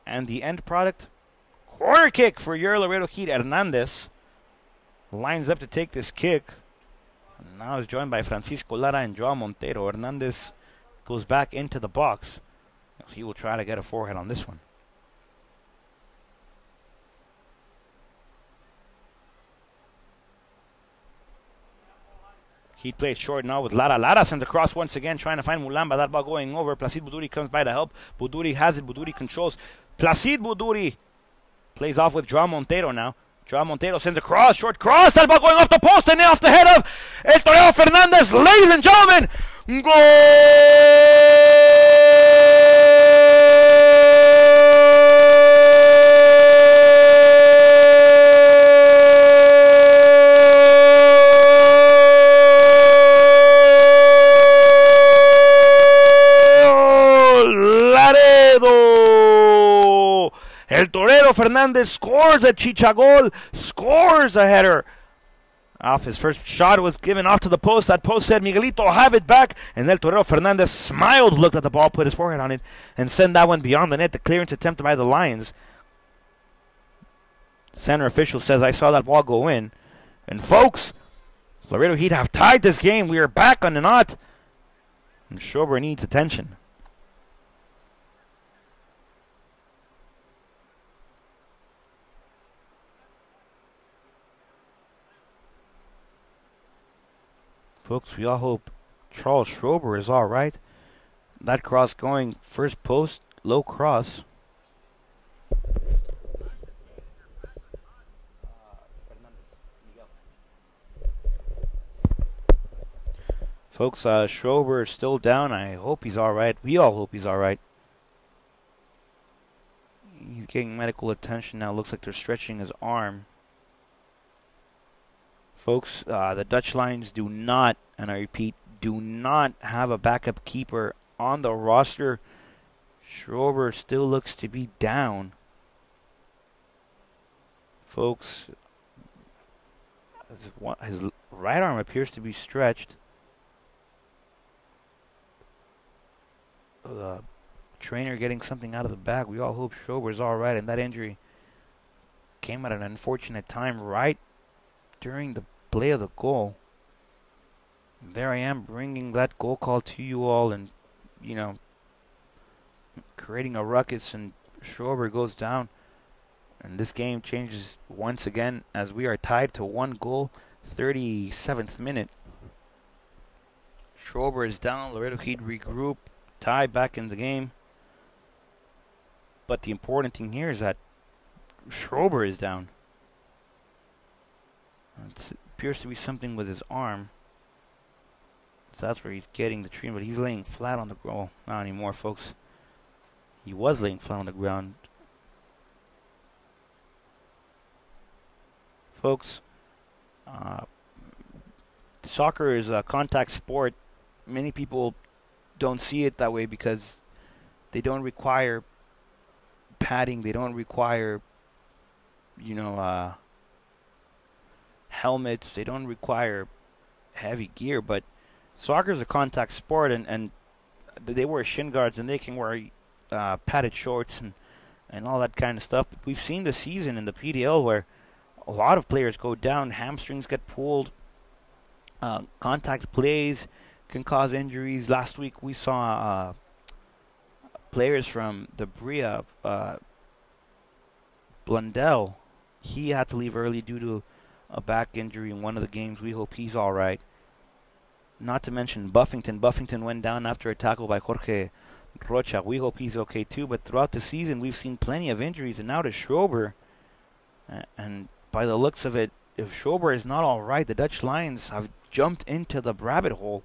And the end product, corner kick for your Laredo Heat. Hernandez lines up to take this kick. And now is joined by Francisco Lara and Joao Montero. Hernandez goes back into the box. He will try to get a forehead on this one. Heat plays short now with Lara. Lara sends across once again, trying to find Mulamba. That ball going over. Placid Buduri comes by to help. Buduri has it. Buduri controls. Placid Buduri plays off with Joao Montero now. Joao Montero sends a cross, short cross. That ball going off the post and off the head of El Torero Fernandez. Ladies and gentlemen, El Torero Fernandez scores a chichagol, scores a header. Off his first shot was given off to the post. That post said, Miguelito, have it back. And El Torero Fernandez smiled, looked at the ball, put his forehead on it, and sent that one beyond the net. The clearance attempt by the Lions. Center official says, I saw that ball go in. And folks, Laredo Heat have tied this game. We are back on the knot. And Schober needs attention. Folks, we all hope Charles Schrober is all right. That cross going first post, low cross. Folks, Schrober is still down. I hope he's all right. We all hope he's all right. He's getting medical attention now. Looks like they're stretching his arm. Folks, the Dutch Lions do not, and I repeat, do not have a backup keeper on the roster. Schrober still looks to be down. Folks, his right arm appears to be stretched. The trainer getting something out of the bag. We all hope Schrober's all right, and that injury came at an unfortunate time right during the play of the goal. There I am bringing that goal call to you all, and you know, creating a ruckus, and Schrober goes down, and this game changes once again as we are tied to 1 goal. 37th minute. Schrober is down. Laredo Heat regroup, tie back in the game. But the important thing here is that Schrober is down. appears to be something with his arm. So that's where he's getting the treatment. But he's laying flat on the ground. Well, not anymore, folks. He was laying flat on the ground. Folks, soccer is a contact sport. Many people don't see it that way because they don't require padding. They don't require, helmets. They don't require heavy gear. But soccer is a contact sport, and they wear shin guards, and they can wear padded shorts and all that kind of stuff. But we've seen this season in the PDL where a lot of players go down, hamstrings get pulled, contact plays can cause injuries. Last week we saw players from the Bria, Blundell, he had to leave early due to a back injury in one of the games. We hope he's all right. Not to mention Buffington. Buffington went down after a tackle by Jorge Rocha. We hope he's okay too. But throughout the season, we've seen plenty of injuries. And now to Schrober. And by the looks of it, if Schrober is not all right, the Dutch Lions have jumped into the rabbit hole,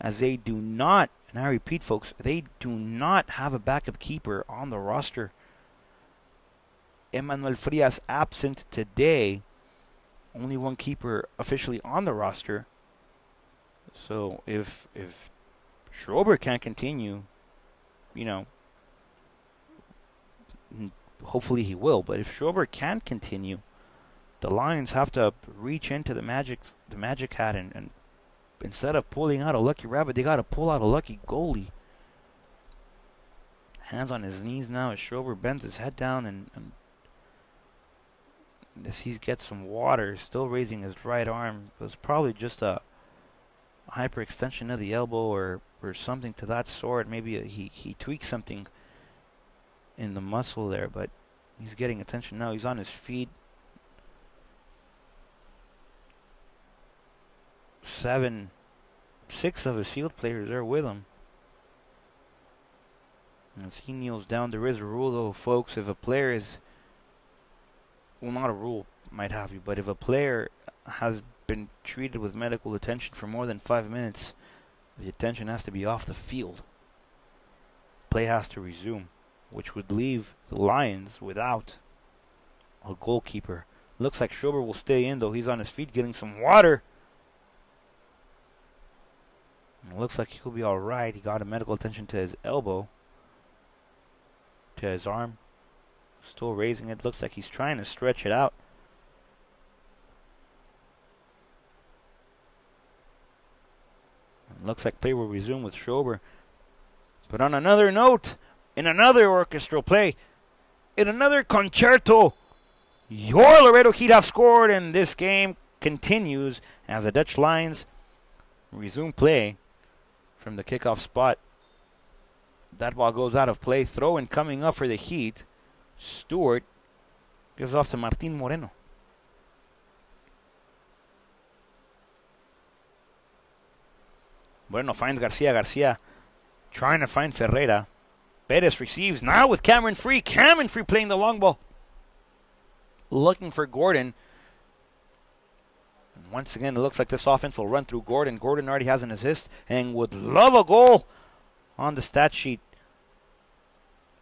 as they do not, and I repeat, folks, they do not have a backup keeper on the roster. Emmanuel Frias absent today. Only one keeper officially on the roster. So if Schrober can't continue, hopefully he will. But if Schrober can't continue, the Lions have to reach into the magic hat and instead of pulling out a lucky rabbit, they got to pull out a lucky goalie. Hands on his knees now as Schrober bends his head down and as he gets some water, still raising his right arm. It was probably just a hyperextension of the elbow or something to that sort. Maybe he tweaked something in the muscle there, but he's getting attention now. He's on his feet. 6 of his field players are with him. As he kneels down, there is a rule though, folks. If a player is, well, not a rule, might have you, but if a player has been treated with medical attention for more than 5 minutes, the attention has to be off the field. Play has to resume, which would leave the Lions without a goalkeeper. Looks like Schrober will stay in, though. He's on his feet getting some water. And it looks like he'll be alright. He got a medical attention to his elbow, to his arm. Still raising it. Looks like he's trying to stretch it out. Looks like play will resume with Schrober. But on another note, in another orchestral play, in another concerto, your Laredo Heat have scored, and this game continues as the Dutch Lions resume play from the kickoff spot. That ball goes out of play. Throw in coming up for the Heat. Stewart gives off to Martin Moreno. Moreno finds Garcia. Garcia trying to find Ferreira. Perez receives now with Cameron Free. Cameron Free playing the long ball. Looking for Gordon. And once again, it looks like this offense will run through Gordon. Gordon already has an assist and would love a goal on the stat sheet.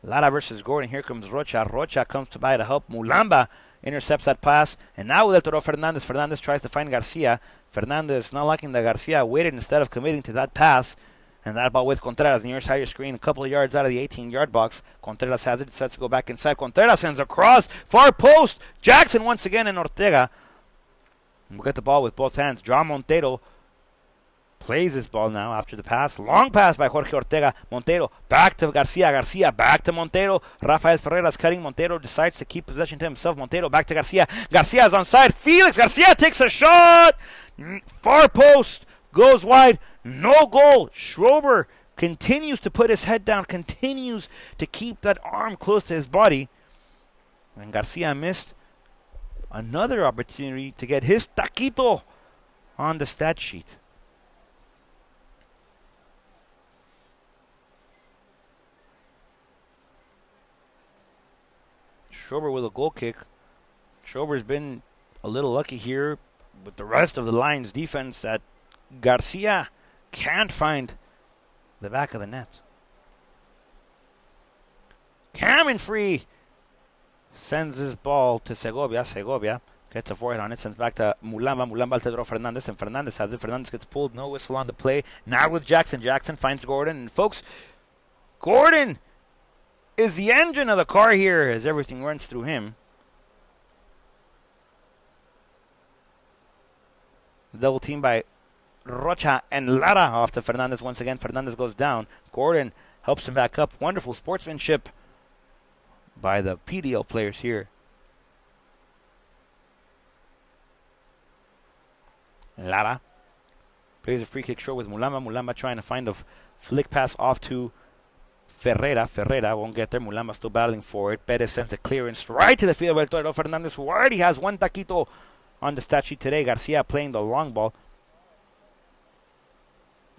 Lara versus Gordon. Here comes Rocha. Rocha comes by to help. Mulamba intercepts that pass. And now with El Toro Fernandez. Fernandez tries to find Garcia. Fernandez, not liking that Garcia waited instead of committing to that pass. And that ball with Contreras near side of your screen, a couple of yards out of the 18-yard box. Contreras has it, decides to go back inside. Contreras sends across, far post. Jackson once again and Ortega. We'll get the ball with both hands. John Montero plays this ball now after the pass. Long pass by Jorge Ortega. Montero back to Garcia. Garcia back to Montero. Rafael Ferreira's cutting. Montero decides to keep possession to himself. Montero back to Garcia. Garcia is onside. Felix Garcia takes a shot. Far post. Goes wide. No goal. Schrober continues to put his head down. Continues to keep that arm close to his body. And Garcia missed another opportunity to get his taquito on the stat sheet. Schrober with a goal kick. Schrober's been a little lucky here. with the rest of the Lions defense that Garcia can't find the back of the net. Cameron Free sends his ball to Segovia. Segovia gets a forehand on it, sends back to Mulamba. Mulamba to draw Fernandez, and Fernandez has it. Fernandez gets pulled, no whistle on the play. Now with Jackson. Jackson finds Gordon, and folks, Gordon is the engine of the car here as everything runs through him. Double team by Rocha and Lara off to Fernandez once again. Fernandez goes down. Gordon helps him back up. Wonderful sportsmanship by the PDL players here. Lara plays a free kick short with Mulamba. Mulamba trying to find a flick pass off to Ferreira. Ferreira won't get there. Mulamba still battling for it. Perez sends a clearance right to the field of El Torero Fernandez, who already has one taquito on the stat sheet today. Garcia playing the long ball.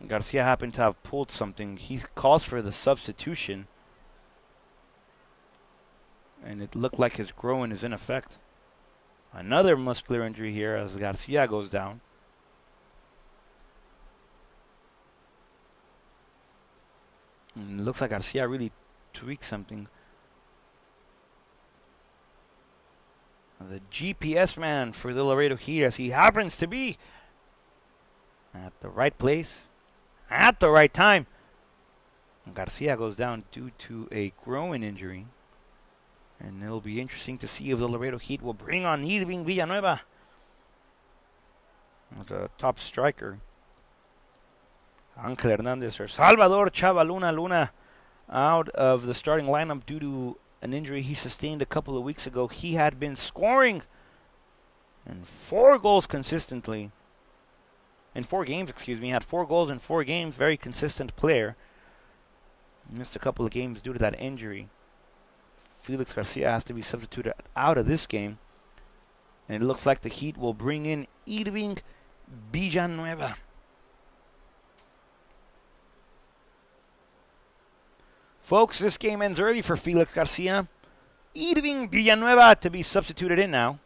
Garcia happened to have pulled something. He calls for the substitution, and it looked like his groin is in effect. Another muscular injury here as Garcia goes down. And it looks like Garcia really tweaked something. The GPS man for the Laredo Heat, as he happens to be at the right place at the right time. Garcia goes down due to a groin injury. And it'll be interesting to see if the Laredo Heat will bring on Irving Villanueva as a top striker. Ángel Hernández or Salvador Chavaluna Luna out of the starting lineup due to an injury he sustained a couple of weeks ago. He had been scoring and 4 goals consistently. In 4 games, excuse me. He had 4 goals in 4 games. Very consistent player. Missed a couple of games due to that injury. Felix Garcia has to be substituted out of this game. And it looks like the Heat will bring in Irving Villanueva. Folks, this game ends early for Felix Garcia. Irving Villanueva to be substituted in now.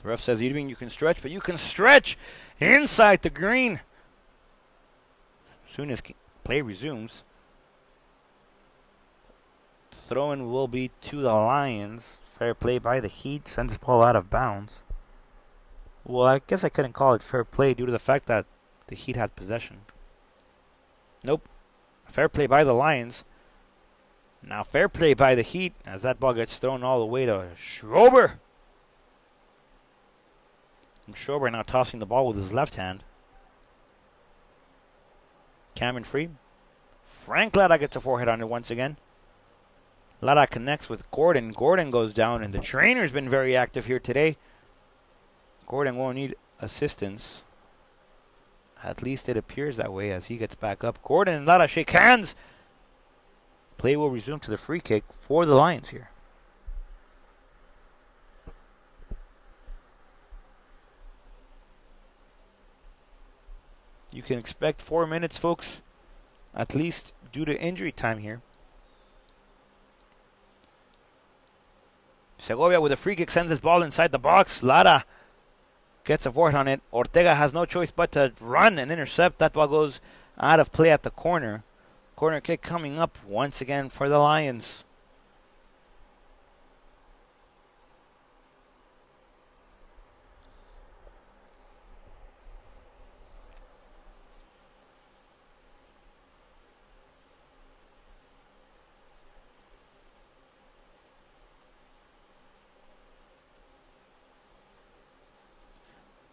The ref says, Irving, you can stretch, but you can stretch inside the green. As soon as play resumes, throw-in will be to the Lions. Fair play by the Heat. Send this ball out of bounds. Well, I guess I couldn't call it fair play due to the fact that the Heat had possession. Nope. Fair play by the Lions. Now fair play by the Heat as that ball gets thrown all the way to Schober. And Schober now tossing the ball with his left hand. Cameron Free. Frank Lara gets a forehead on it once again. Lara connects with Gordon. Gordon goes down, and the trainer's been very active here today. Gordon won't need assistance. At least it appears that way as he gets back up. Gordon and Lara shake hands. Play will resume to the free kick for the Lions here. You can expect 4 minutes, folks, at least due to injury time here. Segovia with a free kick sends his ball inside the box. Lara gets a forehead on it. Ortega has no choice but to run and intercept. That ball goes out of play at the corner. Corner kick coming up once again for the Lions.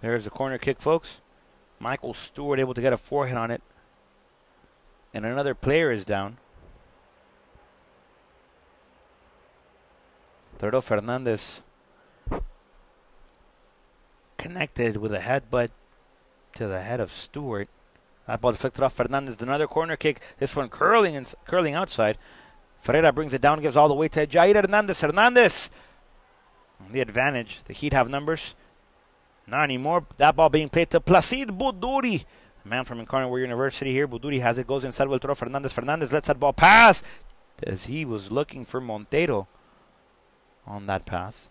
There's a corner kick, folks. Michael Stewart able to get a forehead on it. And another player is down. Torero Fernandez connected with a headbutt to the head of Stewart. That ball deflected off Fernandez. Another corner kick. This one curling outside. Ferreira brings it down, gives all the way to Jair Hernandez. Hernandez, the advantage. The Heat have numbers. Not anymore. That ball being played to Placid Buduri. A man from Conroe University here. Buduri has it. Goes inside. Will throw Fernandez. Fernandez lets that ball pass. as he was looking for Montero on that pass.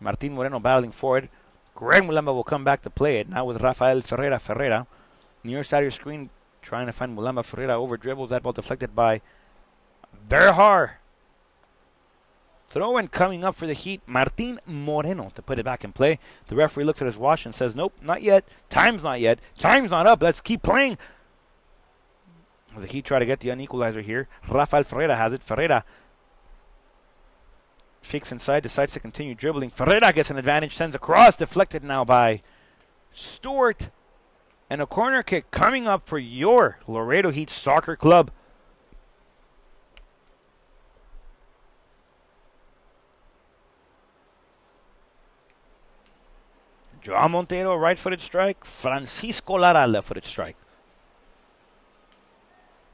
Martin Moreno battling forward. Greg Mulamba will come back to play it. Now with Rafael Ferreira. Ferreira, near side of your screen, trying to find Mulamba. Ferreira over dribbles. That ball deflected by Verhar. Throw in coming up for the Heat. Martin Moreno to put it back in play. The referee looks at his watch and says, nope, not yet. Time's not yet. Time's not up. Let's keep playing. As the Heat try to get the unequalizer here. Rafael Ferreira has it. Ferreira fakes inside, decides to continue dribbling. Ferreira gets an advantage, sends a cross, deflected now by Stewart. And a corner kick coming up for your Laredo Heat Soccer Club. Joao Montero, right-footed strike. Francisco Lara, left-footed strike.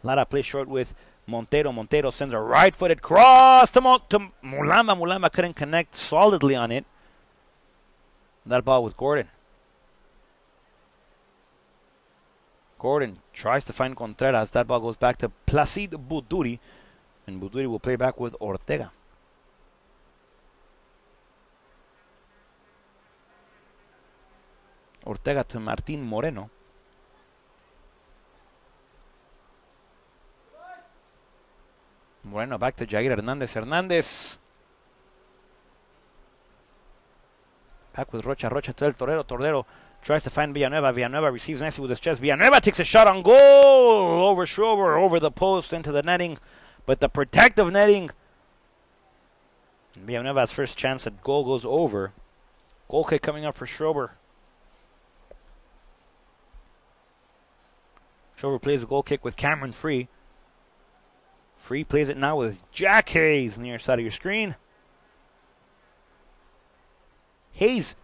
Lara plays short with Montero. Montero sends a right-footed cross to Mulamba. Mulamba couldn't connect solidly on it. That ball with Gordon. Gordon tries to find Contreras. That ball goes back to Placid Buduri. And Buduri will play back with Ortega. Ortega to Martin Moreno. Moreno back to Jair Hernandez. Hernandez. Back with Rocha. Rocha to El Torero. Torero tries to find Villanueva. Villanueva receives nicely with his chest. Villanueva takes a shot on goal. Over Schrober. Over the post into the netting. But the protective netting. Villanueva's first chance at goal goes over. Goal kick coming up for Schrober. Schrober plays the goal kick with Cameron Free. Free plays it now with Jack Hayes near side of your screen. Hayes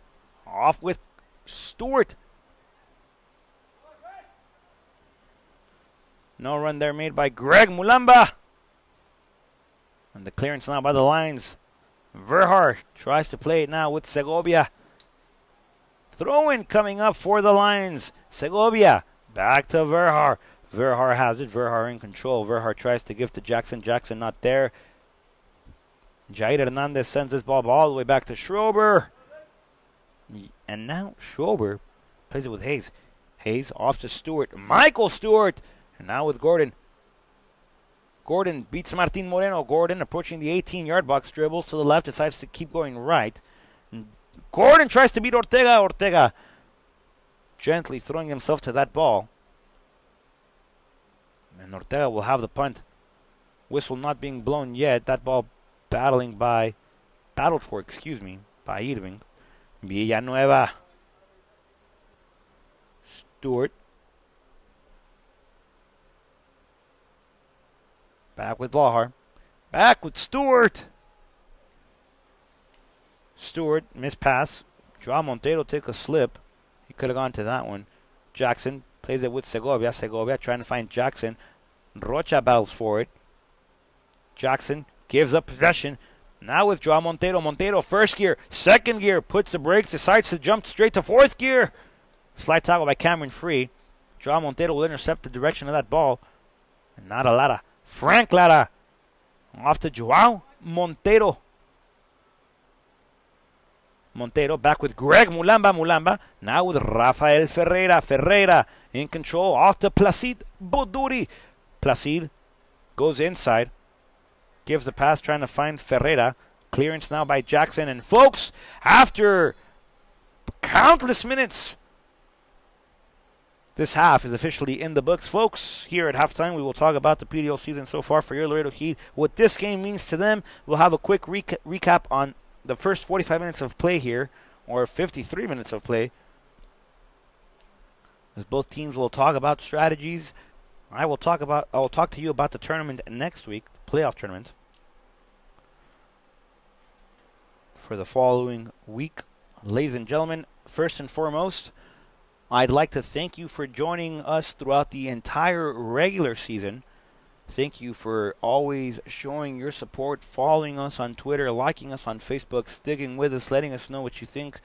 off with Stewart. No run there made by Greg Mulamba. And the clearance now by the lines. Verhar tries to play it now with Segovia. Throw-in coming up for the Lions. Segovia back to Verhar. Verhar has it. Verhar in control. Verhar tries to give to Jackson. Jackson not there. Jair Hernandez sends this ball all the way back to Schrober. And now Schrober plays it with Hayes. Hayes off to Stewart. Michael Stewart. And now with Gordon. Gordon beats Martin Moreno. Gordon approaching the 18-yard box. Dribbles to the left. Decides to keep going right. Gordon tries to beat Ortega. Ortega gently throwing himself to that ball. And Ortega will have the punt. Whistle not being blown yet. That ball battled for by Irving. Villanueva. Stewart. Back with Vahar. Back with Stewart. Stewart, missed pass. Joao Montero took a slip. He could have gone to that one. Jackson plays it with Segovia. Segovia trying to find Jackson. Rocha battles for it. Jackson gives up possession. Now with Joao Montero. Montero, first gear, second gear, puts the brakes, decides to jump straight to fourth gear. Slide tackle by Cameron Free. Joao Montero will intercept the direction of that ball. And not a Lara. Frank Lara. Off to Joao Montero. Montero back with Greg Mulamba. Mulamba now with Rafael Ferreira. Ferreira in control. Off to Placid Buduri. Placid goes inside. Gives the pass trying to find Ferreira. Clearance now by Jackson. And folks, after countless minutes, this half is officially in the books. Folks, here at halftime, we will talk about the PDL season so far for your Laredo Heat. What this game means to them. We'll have a quick recap on the first 45 minutes of play here, or 53 minutes of play, as both teams will talk about strategies. I will talk to you about the tournament next week, the playoff tournament, for the following week. Ladies and gentlemen, first and foremost, I'd like to thank you for joining us throughout the entire regular season. Thank you for always showing your support, following us on Twitter, liking us on Facebook, sticking with us, letting us know what you think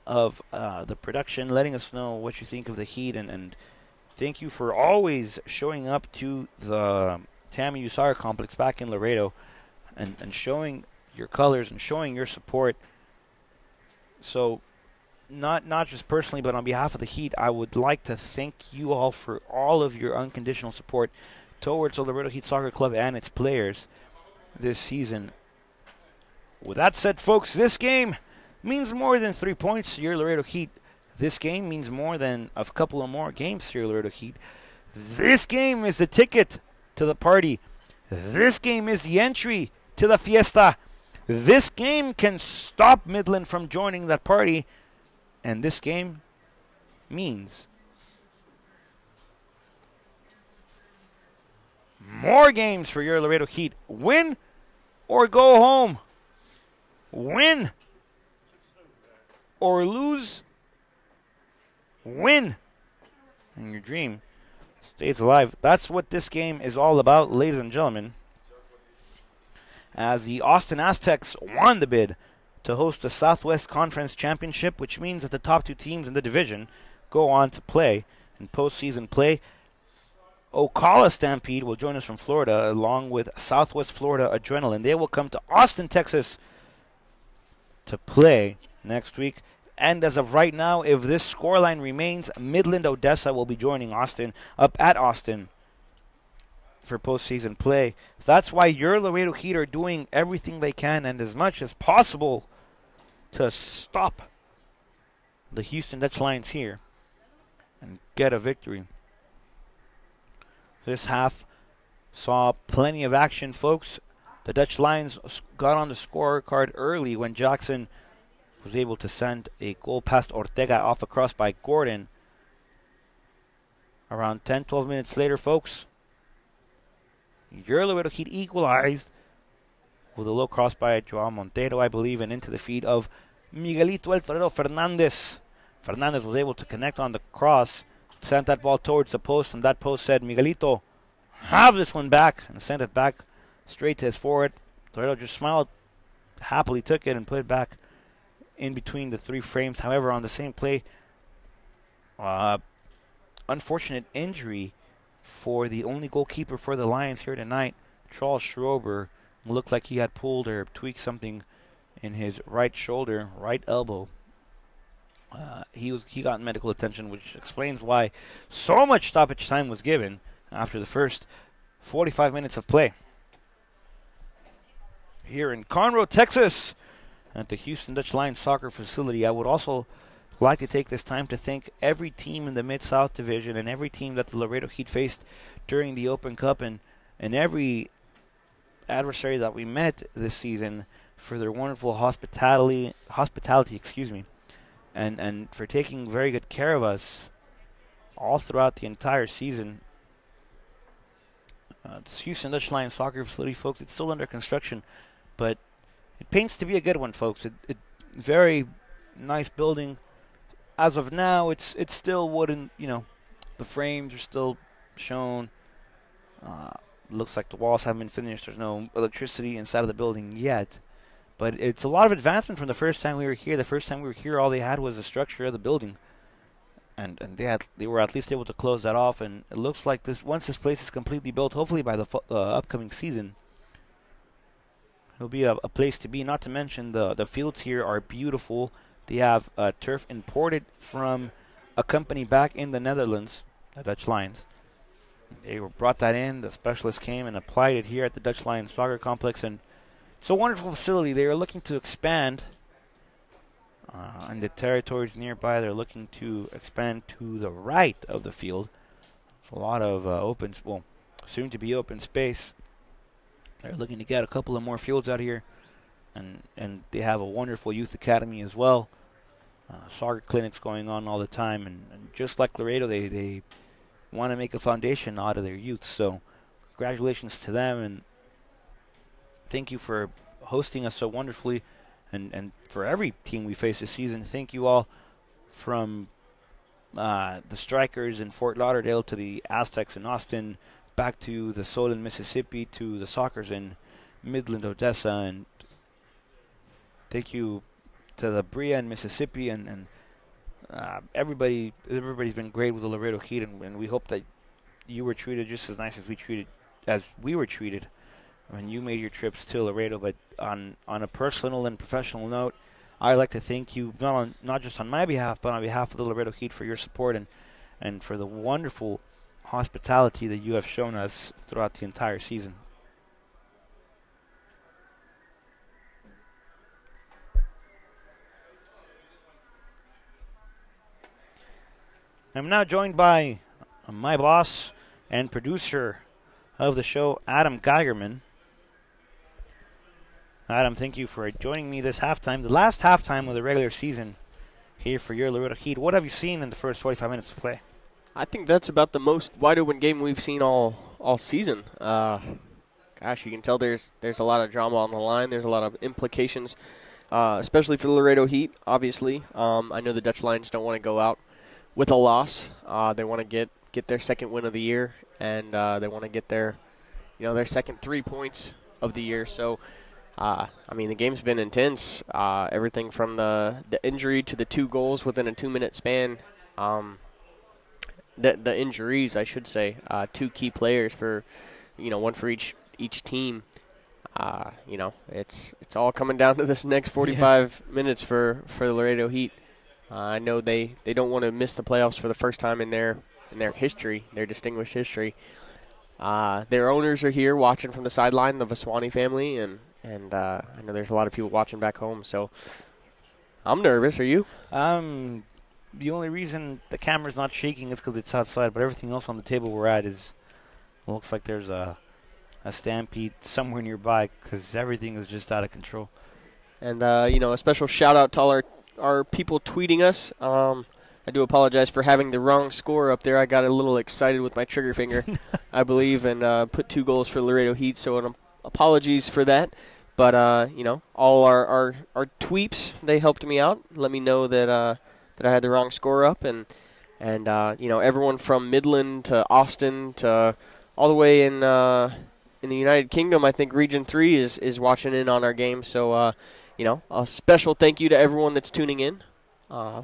of the production, letting us know what you think of the Heat, and thank you for always showing up to the TAMU Soccer Complex back in Laredo and showing your colors and showing your support. So not just personally, but on behalf of the Heat, I would like to thank you all for all of your unconditional support towards the Laredo Heat Soccer Club and its players this season. With that said, folks, this game means more than 3 points to your Laredo Heat. This game means more than a couple of more games to your Laredo Heat. This game is the ticket to the party. This game is the entry to the fiesta. This game can stop Midland from joining that party. And this game means more games for your Laredo Heat. Win or go home. Win or lose. Win. And your dream stays alive. That's what this game is all about, ladies and gentlemen. As the Austin Aztecs won the bid to host the Southwest Conference Championship, which means that the top 2 teams in the division go on to play in postseason play. Ocala Stampede will join us from Florida, along with Southwest Florida Adrenaline. They will come to Austin, Texas to play next week. And as of right now, if this scoreline remains, Midland Odessa will be joining Austin up at Austin for postseason play. That's why your Laredo Heat are doing everything they can and as much as possible to stop the Houston Dutch Lions here and get a victory. This half saw plenty of action, folks. The Dutch Lions got on the scorecard early when Jackson was able to send a goal past Ortega off a cross by Gordon. Around 10-12 minutes later, folks, your Laredo Heat equalized with a low cross by Joao Montero, I believe, and into the feet of Miguelito El Torero Fernandez. Fernandez was able to connect on the cross, sent that ball towards the post, and that post said, Miguelito, have this one back, and sent it back straight to his forward. Torero just smiled, happily took it, and put it back in between the 3 frames. However, on the same play, unfortunate injury for the only goalkeeper for the Lions here tonight, Charles Schrober. Looked like he had pulled or tweaked something in his right shoulder, right elbow. He got medical attention, which explains why so much stoppage time was given after the first 45 minutes of play. Here in Conroe, Texas, at the Houston Dutch Lions soccer facility, I would also like to take this time to thank every team in the Mid-South Division and every team that the Laredo Heat faced during the Open Cup and every adversary that we met this season for their wonderful hospitality, and for taking very good care of us all throughout the entire season. This Houston Dutch Lions soccer facility, folks, it's still under construction, but it paints to be a good one, folks. It very nice building. As of now, it's still wooden. You know, the frames are still shown. Looks like the walls haven't been finished. There's no electricity inside of the building yet. But it's a lot of advancement from the first time we were here. The first time we were here, all they had was the structure of the building. And they were at least able to close that off. And it looks like once this place is completely built, hopefully by the upcoming season, it'll be a place to be. Not to mention the fields here are beautiful. They have turf imported from a company back in the Netherlands, the Dutch Lions. They brought that in. The specialist came and applied it here at the Dutch Lions Soccer Complex, and it's a wonderful facility. They are looking to expand in the territories nearby. They're looking to expand to the right of the field. It's a lot of soon to be open space. They're looking to get a couple of more fields out here, and they have a wonderful youth academy as well. Soccer clinics going on all the time, and just like Laredo, they want to make a foundation out of their youth. So congratulations to them, and thank you for hosting us so wonderfully, and for every team we face this season. Thank you all, from the Strikers in Fort Lauderdale to the Aztecs in Austin, back to the Sol in Mississippi, to the Sockers in Midland, Odessa, and thank you to the Bria in Mississippi, and everybody's been great with the Laredo Heat, and we hope that you were treated just as nice as we were treated when you made your trips to Laredo. But on a personal and professional note, I'd like to thank you not just on my behalf, but on behalf of the Laredo Heat for your support and for the wonderful hospitality that you have shown us throughout the entire season. I'm now joined by my boss and producer of the show, Adam Geigerman. Adam, thank you for joining me this halftime, the last halftime of the regular season here for your Laredo Heat. What have you seen in the first 45 minutes of play? I think that's about the most wide-open game we've seen all season. Gosh, you can tell there's a lot of drama on the line. There's a lot of implications, especially for the Laredo Heat, obviously. I know the Dutch Lions don't want to go out with a loss. They want to get their second win of the year, and they want to get their second 3 points of the year. So, the game's been intense. Everything from the injury to the 2 goals within a 2-minute span. The injuries, I should say, 2 key players for, one for each team. It's all coming down to this next 45 minutes for the Laredo Heat. I know they don't want to miss the playoffs for the first time in their history, their distinguished history. Their owners are here watching from the sideline, the Vaswani family, and I know there's a lot of people watching back home. So I'm nervous. Are you? The only reason the camera's not shaking is because it's outside, but everything else on the table we're at looks like there's a stampede somewhere nearby because everything is just out of control. And a special shout out to all our people tweeting us. I do apologize for having the wrong score up there. I got a little excited with my trigger finger, I believe, and put 2 goals for Laredo Heat. So apologies for that. But all our tweeps, they helped me out. Let me know that I had the wrong score up, and everyone from Midland to Austin to all the way in the United Kingdom, I think Region 3 is watching in on our game. So a special thank you to everyone that's tuning in.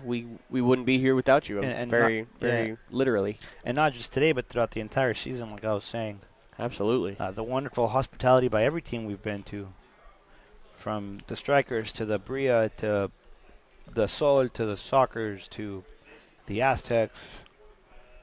We wouldn't be here without you, and very literally. And not just today, but throughout the entire season, like I was saying. Absolutely. The wonderful hospitality by every team we've been to, from the Strikers to the Bria to the Sol to the Sockers to the Aztecs.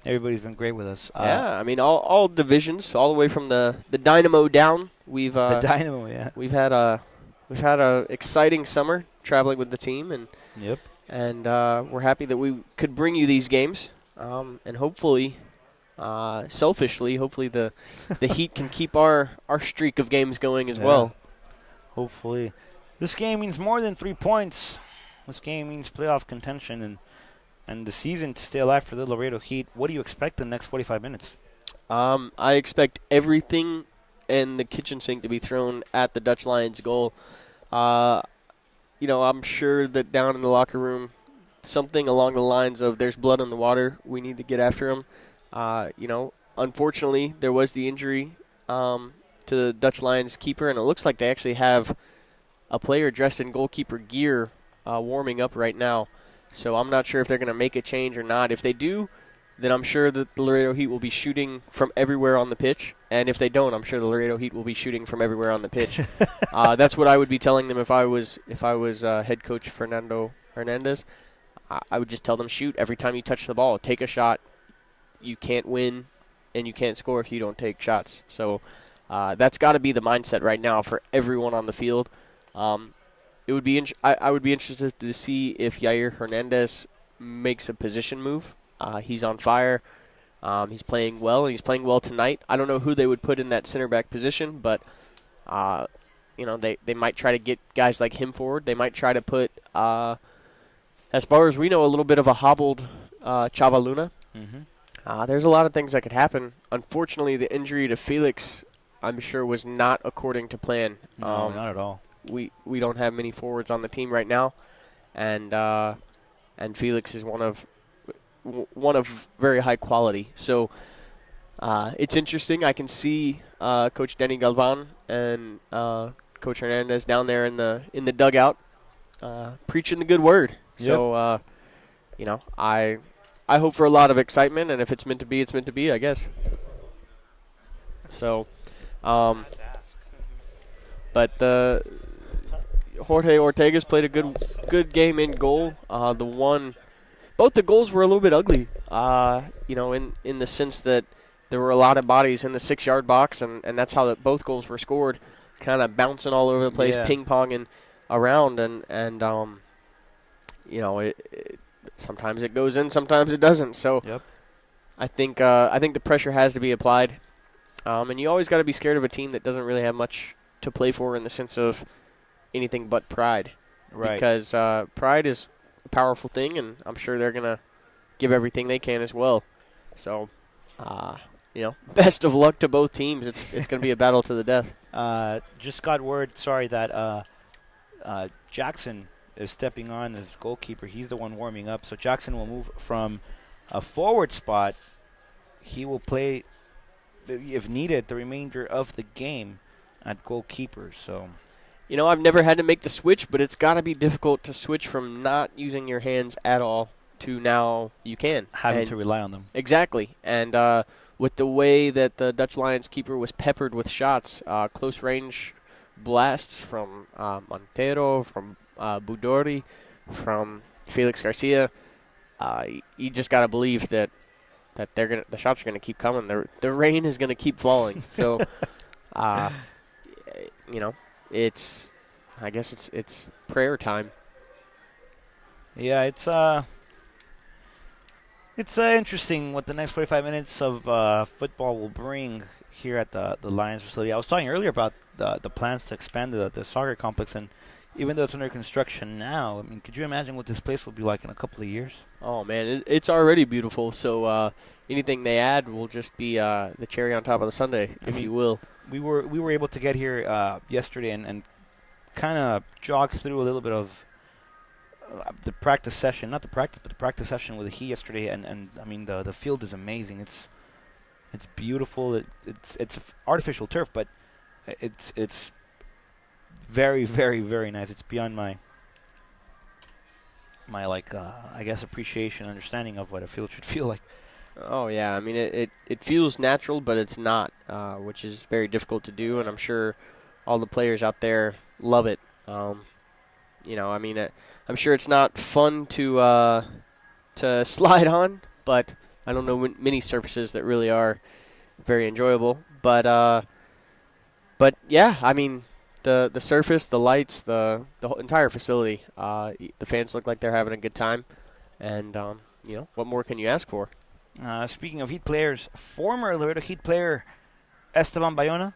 Everybody's been great with us. All divisions, all the way from the Dynamo down. The Dynamo, yeah. We've had a exciting summer traveling with the team, and yep. And we're happy that we could bring you these games, and hopefully, selfishly, the Heat can keep our streak of games going as well. Hopefully. This game means more than 3 points. This game means playoff contention and the season to stay alive for the Laredo Heat. What do you expect in the next 45 minutes? I expect everything in the kitchen sink to be thrown at the Dutch Lions' goal. I'm sure that down in the locker room, something along the lines of "there's blood in the water, we need to get after him." Unfortunately, there was the injury to the Dutch Lions keeper, and it looks like they actually have a player dressed in goalkeeper gear warming up right now. So I'm not sure if they're going to make a change or not. If they do, then I'm sure that the Laredo Heat will be shooting from everywhere on the pitch. And if they don't, I'm sure the Laredo Heat will be shooting from everywhere on the pitch. That's what I would be telling them if I was head coach Fernando Hernandez. I would just tell them, shoot every time you touch the ball. Take a shot. You can't win, and you can't score if you don't take shots. So that's got to be the mindset right now for everyone on the field. It would be I would be interested to see if Yair Hernandez makes a position move. He's on fire. He's playing well, and he's playing well tonight. I don't know who they would put in that center back position, but they might try to get guys like him forward. They might try to put, as far as we know, a little bit of a hobbled Chava Luna. Mm-hmm. There's a lot of things that could happen. Unfortunately, the injury to Felix, I'm sure, was not according to plan. No, not at all. We don't have many forwards on the team right now, and Felix is one of very high quality. So it's interesting. I can see Coach Denny Galvan and Coach Hernandez down there in the dugout preaching the good word. Yep. So I hope for a lot of excitement, and if it's meant to be, it's meant to be, I guess. So, but Jorge Ortega's played a good game in goal. Both the goals were a little bit ugly. In the sense that there were a lot of bodies in the 6-yard box, and that's how both goals were scored. It's kind of bouncing all over the place, ping-ponging around, and sometimes it goes in, sometimes it doesn't. So I think the pressure has to be applied, and you always got to be scared of a team that doesn't really have much to play for in the sense of anything but pride, right? Because pride is a powerful thing, and I'm sure they're gonna give everything they can as well. So, best of luck to both teams. It's gonna be a battle to the death. Just got word, that Jackson is stepping on as goalkeeper. He's the one warming up. So Jackson will move from a forward spot. He will play, if needed, the remainder of the game at goalkeeper. So, I've never had to make the switch, but it's got to be difficult to switch from not using your hands at all to now you can. Having to rely on them. Exactly. And with the way that the Dutch Lions keeper was peppered with shots, close range blasts from Montero, from Budori, from Felix Garcia, you just got to believe that the shots are gonna keep coming. The rain is gonna keep falling. So, I guess it's prayer time. Yeah, it's interesting what the next 45 minutes of football will bring here at the Lions facility. I was talking earlier about the plans to expand the soccer complex, and even though it's under construction now, I mean, could you imagine what this place will be like in a couple of years? Oh man, it's already beautiful. So anything they add will just be the cherry on top of the sundae, if you will. We were able to get here yesterday and kind of jog through a little bit of the practice session, not the practice, but the practice session with the Heat yesterday, and I mean the field is amazing. It's beautiful. It's artificial turf, but it's very, very, very nice. It's beyond my I guess appreciation, understanding of what a field should feel like. Oh yeah, I mean it feels natural, but it's not, which is very difficult to do, and I'm sure all the players out there love it. I'm sure it's not fun to slide on, but I don't know many surfaces that really are very enjoyable. But yeah, I mean the surface, the lights, the whole entire facility, the fans look like they're having a good time, and what more can you ask for? Speaking of Heat players, former Laredo Heat player Esteban Bayona.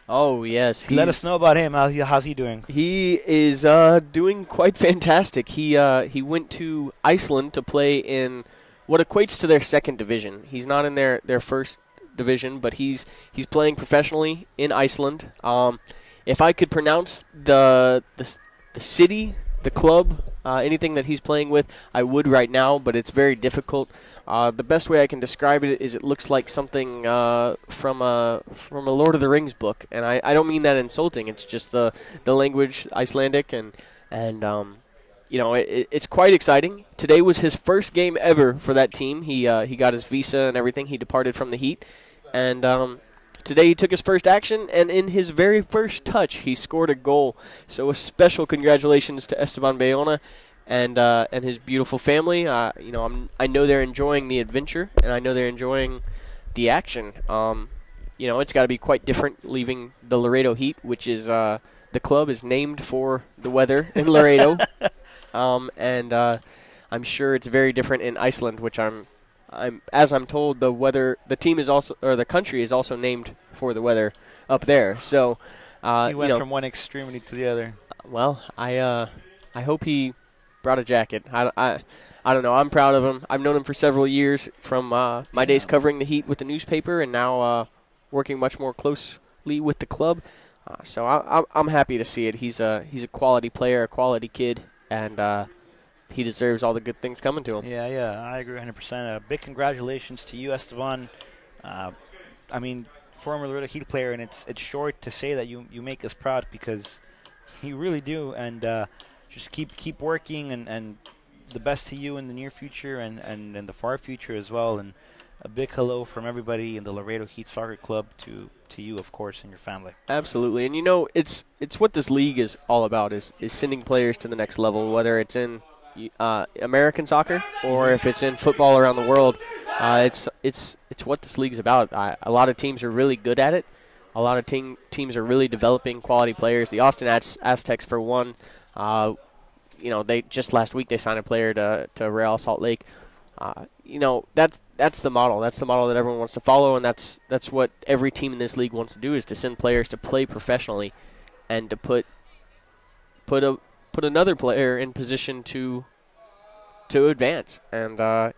Oh, yes. Let us know about him. How's he doing? He is doing quite fantastic. He went to Iceland to play in what equates to their second division. He's not in their first division, but he's playing professionally in Iceland. If I could pronounce the city, the club, anything that he's playing with, I would right now, but it's very difficult. The best way I can describe it is it looks like something from a Lord of the Rings book, and I don't mean that insulting. It's just the language, Icelandic, and it's quite exciting. Today was his first game ever for that team. He got his visa and everything. He departed from the Heat, and today he took his first action, and in his very first touch, he scored a goal. So a special congratulations to Esteban Bayona and his beautiful family. I know they're enjoying the adventure, and I know they're enjoying the action. It's got to be quite different leaving the Laredo Heat, which is the club is named for the weather in Laredo, and I'm sure it's very different in Iceland, which I'm told the team is also, or the country is also named for the weather up there. So he went from one extremity to the other. Well, I hope he brought a jacket. I don't know. I'm proud of him. I've known him for several years from my days covering the Heat with the newspaper, and now working much more closely with the club. So I'm happy to see it. He's a quality player, a quality kid, and he deserves all the good things coming to him. Yeah, I agree 100%. Big congratulations to you, Esteban. I mean, former Laredo Heat player, and it's short to say that you make us proud, because you really do, and just keep working and the best to you in the near future and in the far future as well. And a big hello from everybody in the Laredo Heat Soccer Club to you, of course, and your family. Absolutely. And, it's what this league is all about is sending players to the next level, whether it's in American soccer or if it's in football around the world. It's what this league's about. A lot of teams are really good at it. A lot of teams are really developing quality players. The Austin Aztecs, for one, they just last week they signed a player to Real Salt Lake. That's the model. That's the model that everyone wants to follow, and that's what every team in this league wants to do, is to send players to play professionally and to put another player in position to advance. And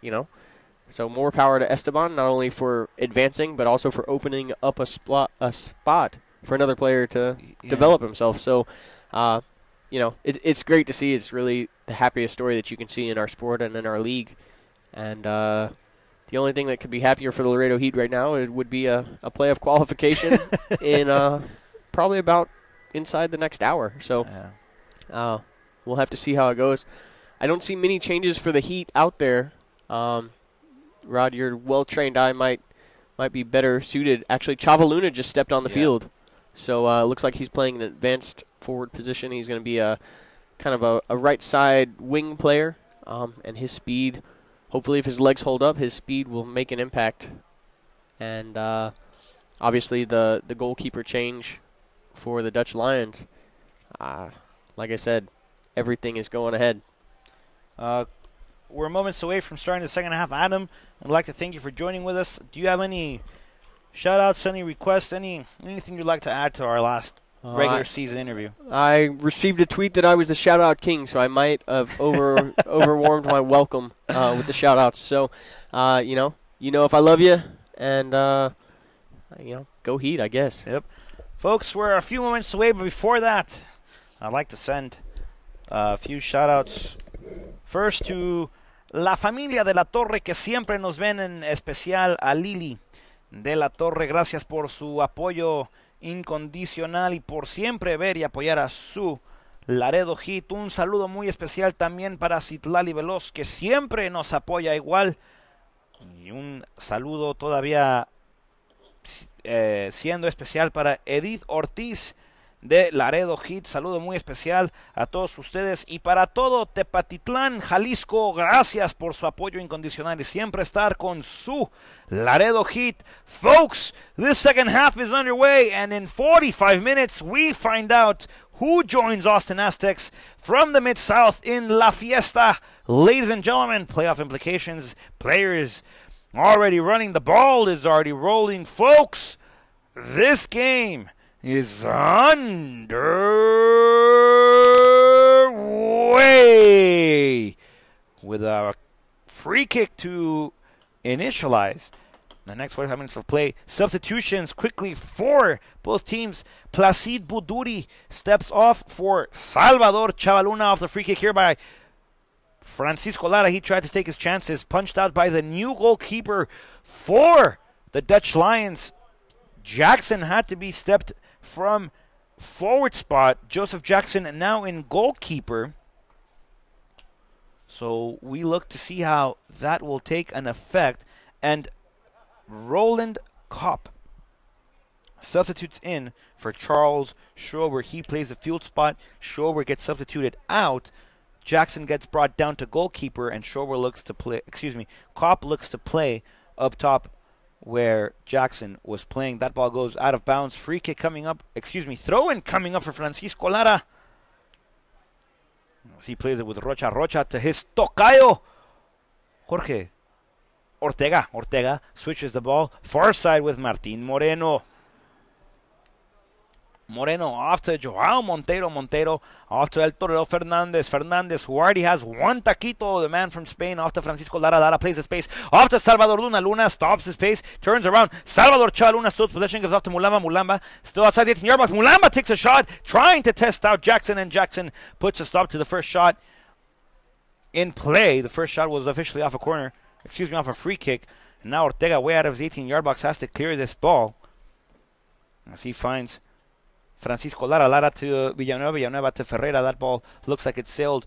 so more power to Esteban, not only for advancing but also for opening up a spot for another player to develop himself. So it's great to see. It's really the happiest story that you can see in our sport and in our league. And the only thing that could be happier for the Laredo Heat right now, it would be a playoff qualification in probably about inside the next hour. So we'll have to see how it goes. I don't see many changes for the Heat out there. Rod, your well-trained eye might be better suited. Actually, Chavaluna just stepped on the field. So it looks like he's playing an advanced forward position. He's going to be a kind of a right side wing player, and his speed, hopefully if his legs hold up, his speed will make an impact. And obviously the goalkeeper change for the Dutch Lions, like I said, everything is going ahead. We're moments away from starting the second half. Adam, I'd like to thank you for joining with us. Do you have any shout-outs, any requests, anything you'd like to add to our last regular season interview? I received a tweet that I was the shout-out king, so I might have overwarmed my welcome with the shout-outs. So, if I love you, and, go Heat, I guess. Yep. Folks, we're a few moments away, but before that, I'd like to send a few shout-outs. First to La Familia de la Torre, que siempre nos ven, en especial a Lili de la Torre. Gracias por su apoyo incondicional y por siempre ver y apoyar a su Laredo Heat. Un saludo muy especial también para Citlali Veloz, que siempre nos apoya igual. Y un saludo todavía siendo especial para Edith Ortiz de Laredo Heat. Saludo muy especial a todos ustedes y para todo Tepatitlán, Jalisco. Gracias por su apoyo incondicional y siempre estar con su Laredo Heat. Folks, this second half is underway, and in 45 minutes we find out who joins Austin Aztecs from the Mid-South in La Fiesta. Ladies and gentlemen, playoff implications, players already running, the ball is already rolling. Folks, this game is underway with a free kick to initialize the next 45 minutes of play. Substitutions quickly for both teams. Placid Buduri steps off for Salvador Chavaluna off the free kick here by Francisco Lara. He tried to take his chances, punched out by the new goalkeeper for the Dutch Lions. Jackson had to be stepped from forward spot. Joseph Jackson now in goalkeeper. So we look to see how that will take an effect. And Roland Kopp substitutes in for Charles Schrober. He plays the field spot. Schrober gets substituted out. Jackson gets brought down to goalkeeper, and Schrober looks to play. Kopp looks to play up top where Jackson was playing. That ball goes out of bounds. Free kick coming up. Throw-in coming up for Francisco Lara. As he plays it with Rocha. Rocha to his tocayo, Jorge Ortega. Ortega switches the ball far side with Martin Moreno. Moreno off to Joao Montero. Montero off to El Torero Fernandez. Fernandez, who already has one taquito, the man from Spain, off to Francisco Lara. Lara plays the space off to Salvador Luna. Luna stops his pace, turns around. Salvador Chavaluna still possession, gives off to Mulamba. Mulamba still outside the 18-yard box. Mulamba takes a shot, trying to test out Jackson, and Jackson puts a stop to the first shot in play. The first shot was officially off a corner, off a free kick. And now Ortega, way out of his 18-yard box, has to clear this ball as he finds Francisco Lara. Lara to Villanueva. Villanueva to Ferreira. That ball looks like it sailed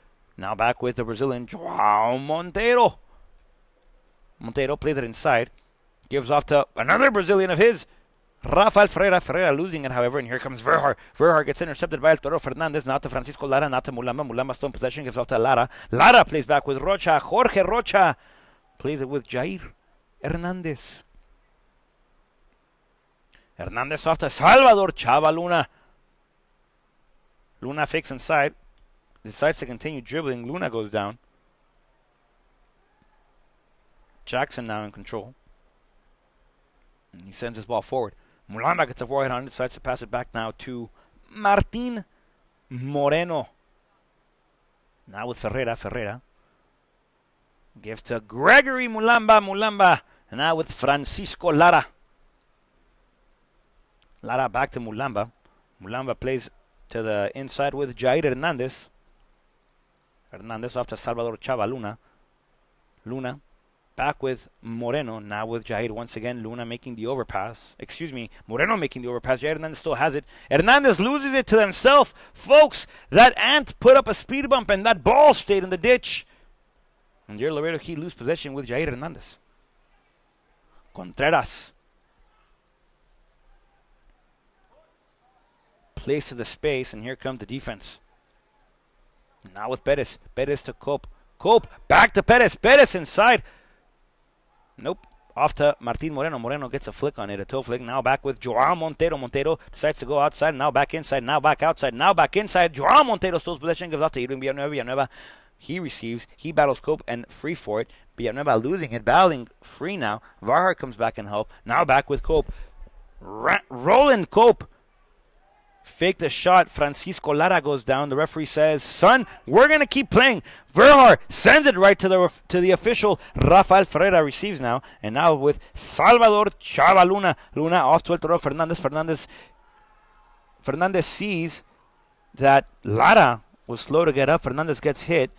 Now back with the Brazilian, João Monteiro. Monteiro plays it inside. Gives off to another Brazilian of his, Rafael Ferreira. Ferreira losing it, however, and here comes Verhar. Verhar gets intercepted by El Toro Fernandez. Now to Francisco Lara, now to Mulamba. Mulamba still in possession, gives off to Lara. Lara plays back with Rocha. Jorge Rocha plays it with Jair Hernandez. Hernandez off to Salvador Chava Luna. Luna fakes inside. Decides to continue dribbling. Luna goes down. Jackson now in control. And he sends his ball forward. Mulamba gets a forehead on it. Decides to pass it back now to Martin Moreno. Now with Ferreira. Ferreira gives to Gregory Mulamba. Mulamba. And now with Francisco Lara. Lara back to Mulamba. Mulamba plays to the inside with Jair Hernandez. Hernandez off to Salvador Chava Luna. Luna back with Moreno. Now with Jair once again. Luna making the overpass. Excuse me, Moreno making the overpass. Jair Hernandez still has it. Hernandez loses it to himself. Folks, that ant put up a speed bump and that ball stayed in the ditch. And your Laredo Heat lose possession with Jair Hernandez. Contreras plays to the space, and here comes the defense. Now with Perez. Perez to Cope. Cope back to Perez. Perez inside. Nope. Off to Martin Moreno. Moreno gets a flick on it, a toe flick. Now back with João Monteiro. Monteiro decides to go outside. Now back inside. Now back outside. Now back inside. João Monteiro steals possession. Gives off to Irving Villanueva. Villanueva. He receives. He battles Cope and free for it. Villanueva losing it. Battling free now. Varhar comes back and help. Now back with Cope. Roland Cope. Fake the shot. Francisco Lara goes down. The referee says, son, we're going to keep playing. Verhar sends it right to the official. Rafael Ferreira receives now. And now with Salvador Chava Luna. Luna off to El Toro Fernandez. Fernandez sees that Lara was slow to get up. Fernandez gets hit.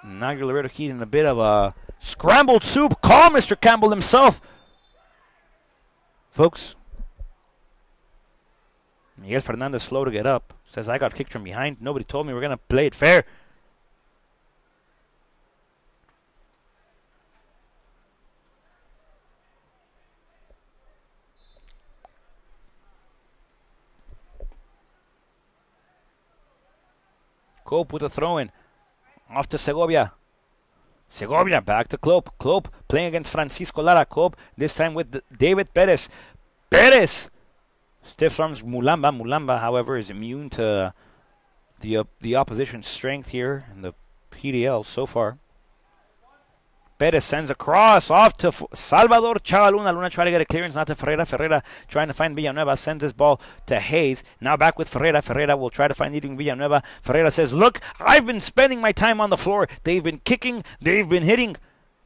Now your Laredo Heat in a bit of a scrambled soup. Call Mr. Campbell himself. Folks, Miguel Fernandez slow to get up. Says, I got kicked from behind. Nobody told me we're going to play it fair. Cope with a throw-in. Off to Segovia. Segovia back to Cope. Cope playing against Francisco Lara. Cope this time with David Perez. Perez stiff arms Mulamba. Mulamba, however, is immune to the opposition's strength here in the PDL so far. Perez sends a cross off to Salvador Chava Luna. Luna trying to get a clearance, not to Ferreira. Ferreira trying to find Villanueva. Sends his ball to Hayes. Now back with Ferreira. Ferreira will try to find Edwin Villanueva. Ferreira says, look, I've been spending my time on the floor. They've been kicking. They've been hitting.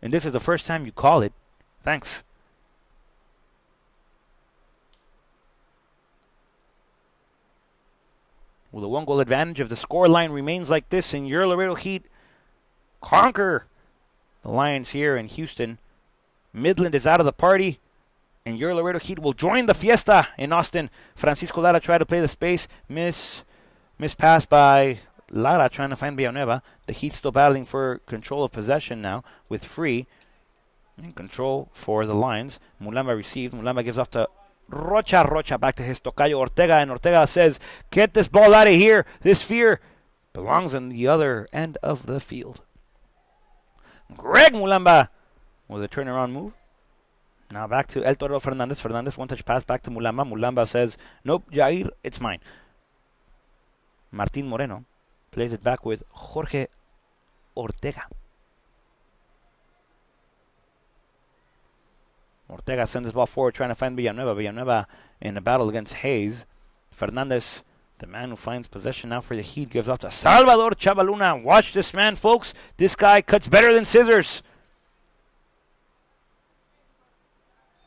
And this is the first time you call it. Thanks. Well, the one-goal advantage of the score line remains like this, and your Laredo Heat conquer the Lions here in Houston. Midland is out of the party, and your Laredo Heat will join the fiesta in Austin. Francisco Lara tried to play the space. Miss pass by Lara trying to find Villanueva. The Heat still battling for control of possession now with Free. In control for the Lions. Mulamba received. Mulamba gives off to Rocha. Rocha back to his tocayo Ortega, and Ortega says, get this ball out of here. This fear belongs on the other end of the field. Greg Mulamba with a turnaround move. Now back to El Toro Fernandez. Fernandez one-touch pass back to Mulamba. Mulamba says, nope, Jair, it's mine. Martin Moreno plays it back with Jorge Ortega. Ortega sends his ball forward trying to find Villanueva. Villanueva in a battle against Hayes. Fernandez, the man who finds possession now for the Heat, gives off to Salvador Chava Luna. Watch this man, folks. This guy cuts better than scissors.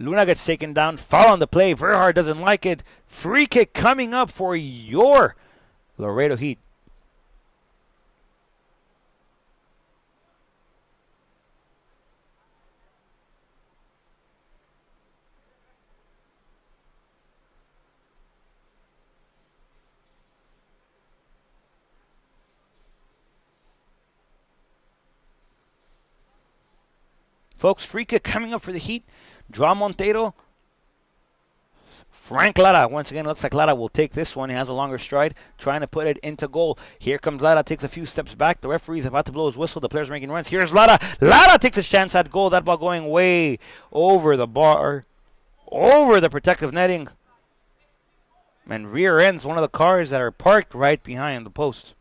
Luna gets taken down. Foul on the play. Verhar doesn't like it. Free kick coming up for your Laredo Heat. Folks, free kick coming up for the Heat. Draw Montero. Frank Lara, once again, looks like Lara will take this one. He has a longer stride, trying to put it into goal. Here comes Lara, takes a few steps back. The referee's about to blow his whistle. The player's making runs. Here's Lara. Lara takes his chance at goal. That ball going way over the bar, over the protective netting, and rear ends one of the cars that are parked right behind the post.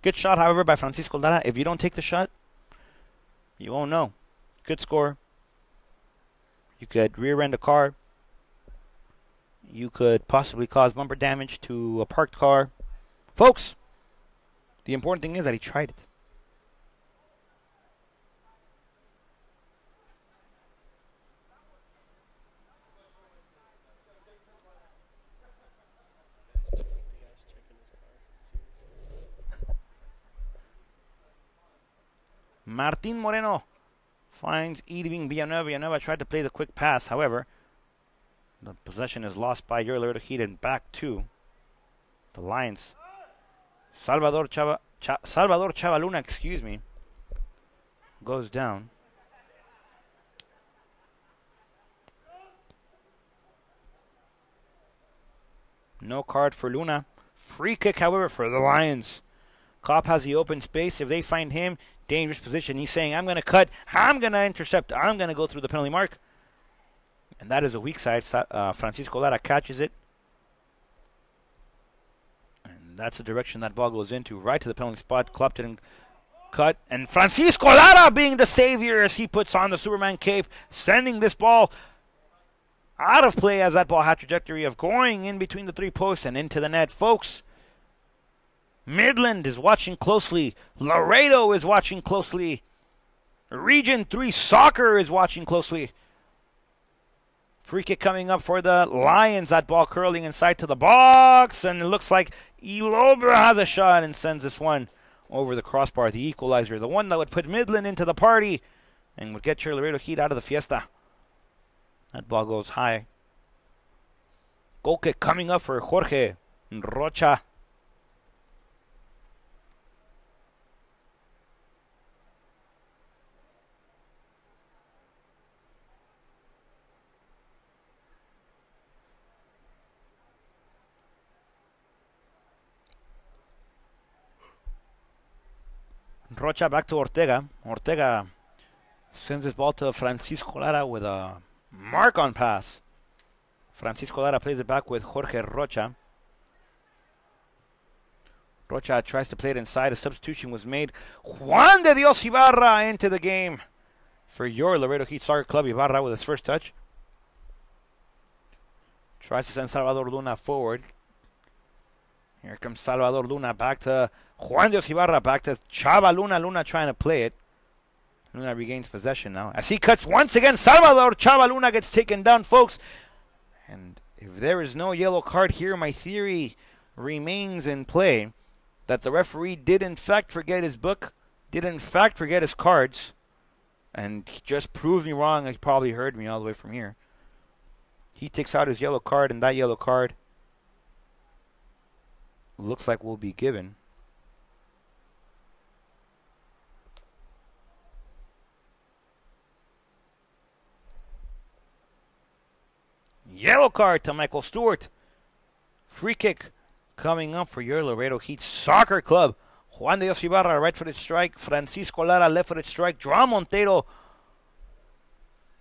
Good shot, however, by Francisco Lara. If you don't take the shot, you won't know. Good score. You could rear end a car. You could possibly cause bumper damage to a parked car. Folks, the important thing is that he tried it. Martin Moreno finds Irving Villanueva. Villanueva tried to play the quick pass. However, the possession is lost by your Laredo Heat and back to the Lions. Salvador Chavaluna, goes down. No card for Luna. Free kick, however, for the Lions. Kopp has the open space. If they find him, dangerous position. He's saying, I'm going to cut, I'm going to intercept, I'm going to go through the penalty mark. And that is a weak side. Francisco Lara catches it. And that's the direction that ball goes into, right to the penalty spot. Klopp didn't cut. And Francisco Lara being the savior as he puts on the Superman cape, sending this ball out of play as that ball had trajectory of going in between the three posts and into the net. Folks, Midland is watching closely. Laredo is watching closely. Region 3 Soccer is watching closely. Free kick coming up for the Lions. That ball curling inside to the box. And it looks like Iloba has a shot and sends this one over the crossbar. The equalizer. The one that would put Midland into the party and would get your Laredo Heat out of the fiesta. That ball goes high. Goal kick coming up for Jorge Rocha. Rocha back to Ortega. Ortega sends his ball to Francisco Lara with a mark-on pass. Francisco Lara plays it back with Jorge Rocha. Rocha tries to play it inside. A substitution was made. Juan de Dios Ibarra into the game for your Laredo Heat Soccer Club. Ibarra with his first touch. Tries to send Salvador Luna forward. Here comes Salvador Luna back to Juan Dios Ibarra, back to Chava Luna. Luna trying to play it. Luna regains possession now. As he cuts once again, Salvador Chava Luna gets taken down, folks. And if there is no yellow card here, my theory remains in play that the referee did in fact forget his book, did in fact forget his cards, and he just proved me wrong. He probably heard me all the way from here. He takes out his yellow card, and that yellow card looks like will be given. Yellow card to Michael Stewart. Free kick coming up for your Laredo Heat Soccer Club. Juan de Dios Ibarra, right-footed strike. Francisco Lara, left-footed strike. Draw Montero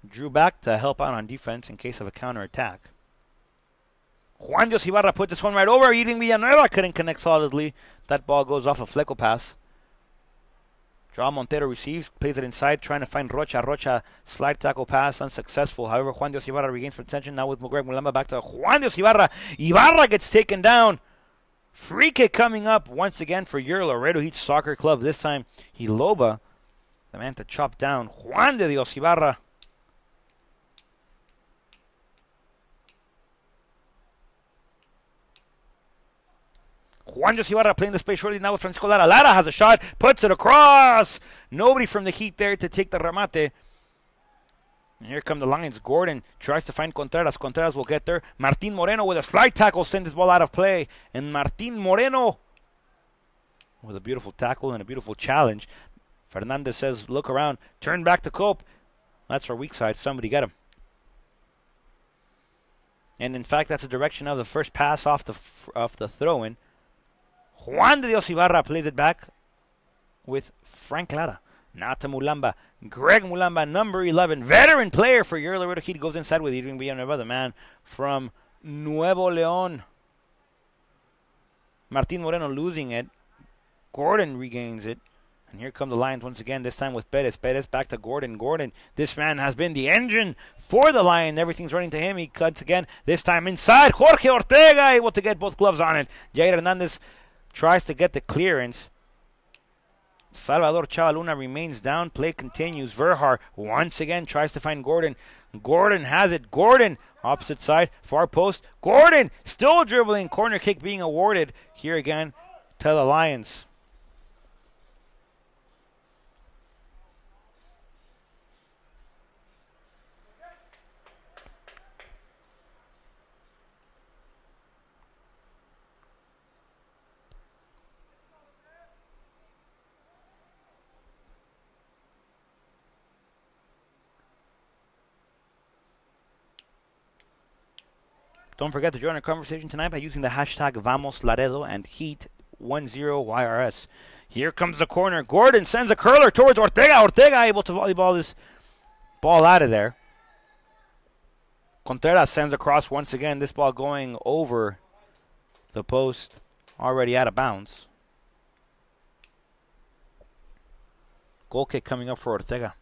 drew back to help out on defense in case of a counterattack. Juan Dios Ibarra put this one right over. Irving Villanueva couldn't connect solidly. That ball goes off a fleco pass. Draw Montero receives, plays it inside, trying to find Rocha. Rocha, slide tackle pass, unsuccessful. However, Juan Dios Ibarra regains possession now with Greg Mulamba back to Juan Dios Ibarra. Ibarra gets taken down. Free kick coming up once again for your Laredo Heat Soccer Club. This time, Iloba, the man to chop down Juan de Dios Ibarra. Juan Dios Ibarra playing the space shortly now with Francisco Lara. Lara has a shot, puts it across. Nobody from the Heat there to take the remate. And here come the Lions. Gordon tries to find Contreras. Contreras will get there. Martin Moreno with a slide tackle sends his ball out of play. And Martin Moreno with a beautiful tackle and a beautiful challenge. Fernandez says, look around, turn back to Cope. That's our weak side. Somebody get him. And in fact, that's the direction of the first pass off the throw-in. Juan de Dios Ibarra plays it back with Frank Lara. Now to Mulamba. Greg Mulamba, number 11, veteran player for your Laredo Heat, goes inside with Edwin Villanueva, the man from Nuevo León. Martin Moreno losing it. Gordon regains it. And here come the Lions once again, this time with Perez. Perez back to Gordon. Gordon, this man has been the engine for the Lion. Everything's running to him. He cuts again, this time inside. Jorge Ortega able to get both gloves on it. Jair Hernandez tries to get the clearance. Salvador Chavaluna remains down. Play continues. Verhar once again tries to find Gordon. Gordon has it. Gordon, opposite side, far post. Gordon still dribbling. Corner kick being awarded here again to the Lions. Don't forget to join our conversation tonight by using the hashtag VamosLaredo and Heat10YRS. Here comes the corner. Gordon sends a curler towards Ortega. Ortega able to volleyball this ball out of there. Contreras sends across once again. This ball going over the post. Already out of bounds. Goal kick coming up for Ortega.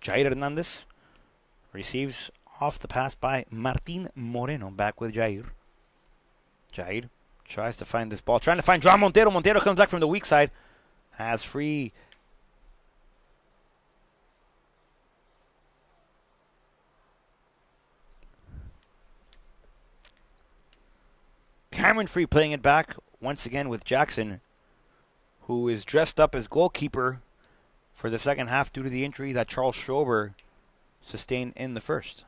Jair Hernandez receives off the pass by Martin Moreno. Back with Jair. Jair tries to find this ball. Trying to find John Montero. Montero comes back from the weak side. Has free. Cameron Free playing it back once again with Jackson, who is dressed up as goalkeeper for the second half due to the injury that Charles Schober sustained in the first.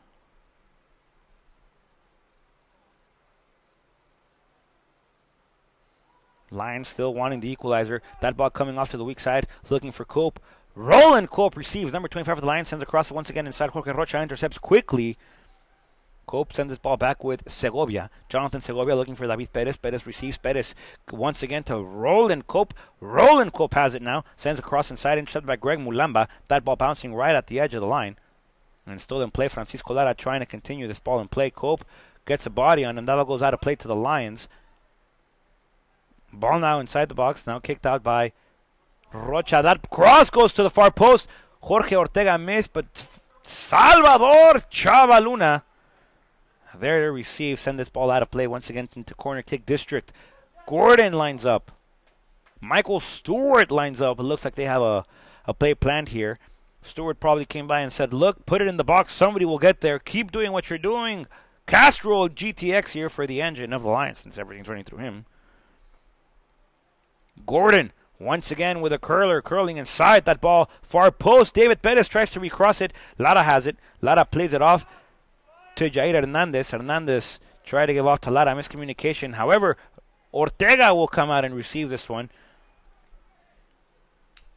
Lions still wanting the equalizer. That ball coming off to the weak side, looking for Cope. Roland Cope receives. Number 25 for the Lions sends across it once again inside. Jorge Rocha intercepts quickly. Cope sends this ball back with Segovia. Jonathan Segovia looking for David Perez. Perez receives. Perez once again to Roland Cope. Roland Cope has it now. Sends across inside, intercepted by Greg Mulamba. That ball bouncing right at the edge of the line. And still in play, Francisco Lara trying to continue this ball in play. Cope gets a body on him. That ball goes out of play to the Lions. Ball now inside the box. Now kicked out by Rocha. That cross goes to the far post. Jorge Ortega missed, but Salvador Chavaluna there to receive. Send this ball out of play once again into corner kick district. Gordon lines up. Michael Stewart lines up. It looks like they have a play planned here. Stewart probably came by and said, look, put it in the box. Somebody will get there. Keep doing what you're doing. Castro GTX here for the engine of the Lions, since everything's running through him. Gordon once again with a curler, curling inside that ball. Far post. David Perez tries to recross it. Lara has it. Lara plays it off to Jair Hernandez. Hernandez tried to give off to Lara. Miscommunication. However, Ortega will come out and receive this one.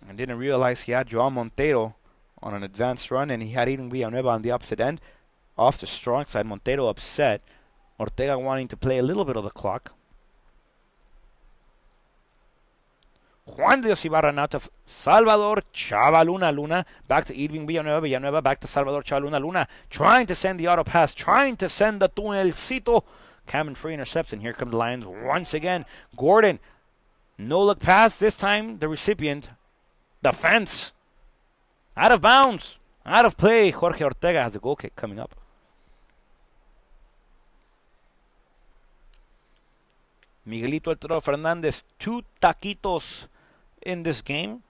I didn't realize he had Joao Montero on an advanced run, and he had Eden Villanueva on the opposite end. Off the strong side. Montero upset. Ortega wanting to play a little bit of the clock. Juan de Dios Ibarra now to Salvador Chavaluna Luna. Back to Edwin Villanueva. Villanueva back to Salvador Chavaluna Luna. Trying to send the auto pass. Trying to send the tunelcito. Cameron Free intercepts, and here come the Lions once again. Gordon. No look pass. This time the recipient. The fence. Out of bounds. Out of play. Jorge Ortega has a goal kick coming up. Miguelito El Toro Fernandez, 2 taquitos in this game.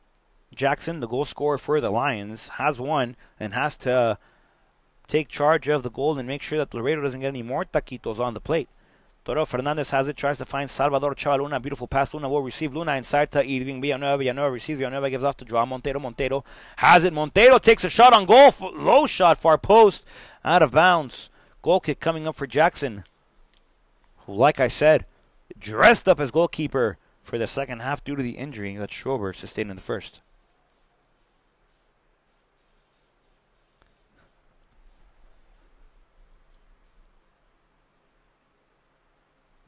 Jackson, the goal scorer for the Lions, has one and has to take charge of the goal and make sure that Laredo doesn't get any more taquitos on the plate. Toro Fernandez has it, tries to find Salvador Chava Luna. Beautiful pass. Luna will receive. Luna inside to Irving Villanueva. Villanueva receives. Villanueva gives off to Joao Montero. Montero has it. Montero takes a shot on goal. Low shot, far post. Out of bounds. Goal kick coming up for Jackson, who, like I said, dressed up as goalkeeper for the second half due to the injury that Schrober sustained in the first.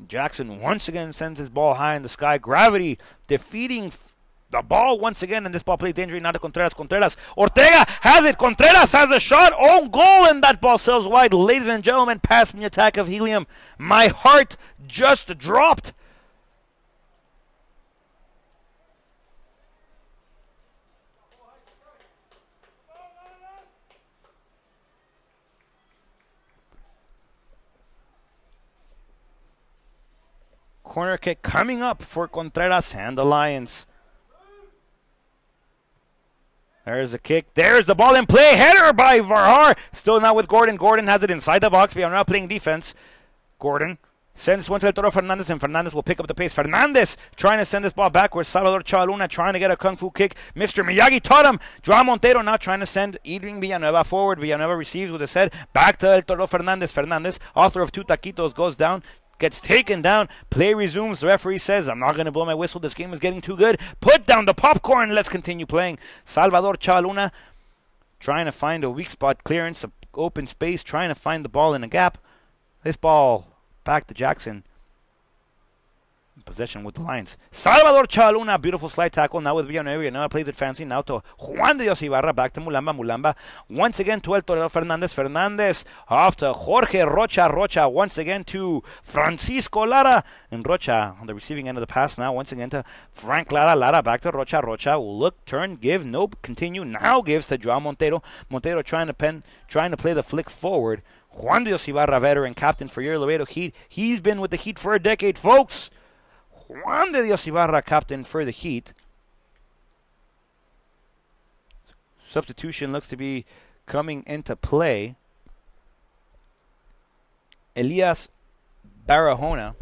Jackson once again sends his ball high in the sky. Gravity defeating the ball once again, and this ball plays dangerous now to Contreras. Contreras. Ortega has it. Contreras has a shot. Own goal, and that ball sails wide. Ladies and gentlemen, past me attack of helium. My heart just dropped. Corner kick coming up for Contreras and the Lions. There's the kick. There's the ball in play. Header by Varhar. Still not with Gordon. Gordon has it inside the box. We are now playing defense. Gordon sends one to El Toro Fernandez, and Fernandez will pick up the pace. Fernandez trying to send this ball backwards. Salvador Chavaluna trying to get a kung fu kick. Mr. Miyagi taught him. Joao Montero now trying to send Irving Villanueva forward. Villanueva receives with his head. Back to El Toro Fernandez. Fernandez, author of 2 taquitos, goes down. Gets taken down. Play resumes. The referee says, I'm not going to blow my whistle. This game is getting too good. Put down the popcorn. Let's continue playing. Salvador Chavaluna trying to find a weak spot clearance, a open space, trying to find the ball in a gap. This ball back to Jackson. Possession with the Lions. Salvador Chavaluna, beautiful slide tackle. Now with Villanueva. Now plays it fancy. Now to Juan de Dios Ibarra. Back to Mulamba. Mulamba once again to El Torero Fernandez. Fernandez off to Jorge Rocha. Rocha once again to Francisco Lara. And Rocha on the receiving end of the pass now. Once again to Frank Lara. Lara back to Rocha. Rocha will look, turn, give, nope, continue. Now gives to Joao Montero. Montero trying to play the flick forward. Juan de Dios Ibarra, veteran captain for your Laredo Heat. He's been with the Heat for a decade, folks. Juan de Dios Ibarra, captain for the Heat. Substitution looks to be coming into play. Elias Barahona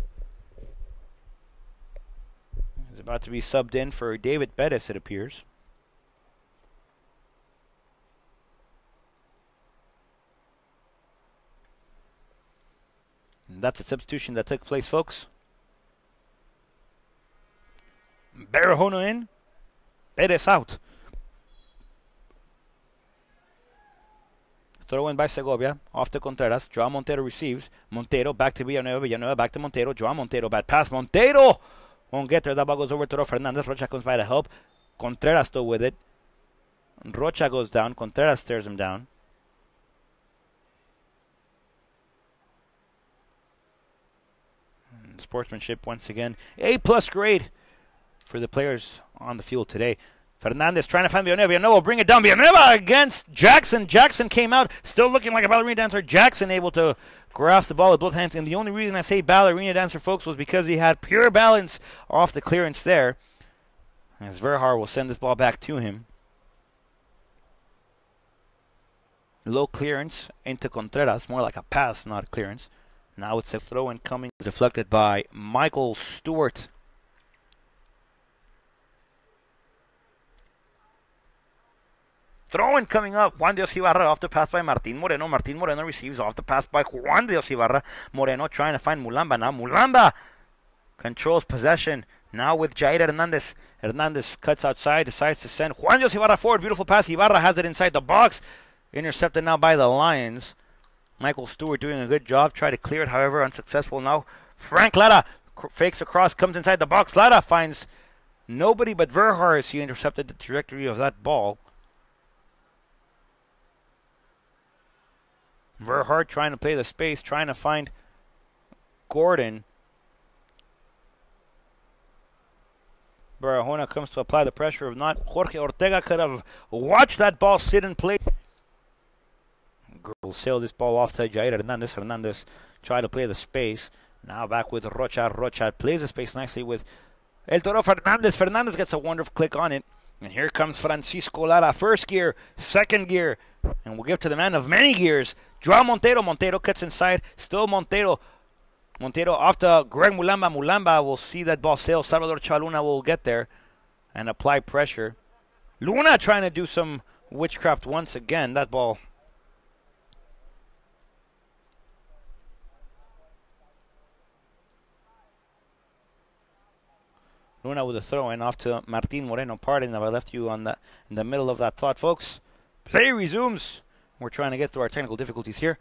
is about to be subbed in for David Bettis, it appears. And that's a substitution that took place, folks. Barahona in, Perez out. Throw in by Segovia, off to Contreras. Joao Montero receives. Montero back to Villanueva. Villanueva back to Montero. Joao Montero, bad pass. Montero won't get there. That ball goes over to Fernandez. Rocha comes by to help. Contreras still with it. Rocha goes down. Contreras stares him down. And sportsmanship once again. A+ grade for the players on the field today. Fernandez trying to find Villanueva. Villanueva will bring it down. Villanueva against Jackson. Jackson came out still looking like a ballerina dancer. Jackson able to grasp the ball with both hands. And the only reason I say ballerina dancer, folks, was because he had pure balance off the clearance there. As Verhar will send this ball back to him. Low clearance into Contreras. More like a pass, not a clearance. Now it's a throw in coming. Deflected by Michael Stewart. Throw-in coming up. Juan de Dios Ibarra off the pass by Martin Moreno. Martin Moreno receives off the pass by Juan de Dios Ibarra. Moreno trying to find Mulamba now. Mulamba controls possession. Now with Jair Hernandez. Hernandez cuts outside, decides to send Juan de Dios Ibarra forward. Beautiful pass. Ibarra has it inside the box. Intercepted now by the Lions. Michael Stewart doing a good job. Try to clear it, however, unsuccessful now. Frank Lara fakes across, comes inside the box. Lara finds nobody but Verhar as he intercepted the trajectory of that ball. Verhart trying to play the space, trying to find Gordon. Barahona comes to apply the pressure. If not, Jorge Ortega could have watched that ball sit and play. Will sail this ball off to Jair Hernandez. Hernandez try to play the space. Now back with Rocha. Rocha plays the space nicely with El Toro Fernandez. Fernandez gets a wonderful click on it. And here comes Francisco Lara. First gear, second gear. And we'll give to the man of many gears, Joao Montero. Montero cuts inside. Still Montero Montero off to Greg Mulamba. Mulamba will see that ball sail. Salvador Chaluna will get there and apply pressure. Luna trying to do some witchcraft once again. That ball. Luna with a throw in off to Martin Moreno. Pardon if I left you on in the middle of that thought, folks. Play resumes. We're trying to get through our technical difficulties here.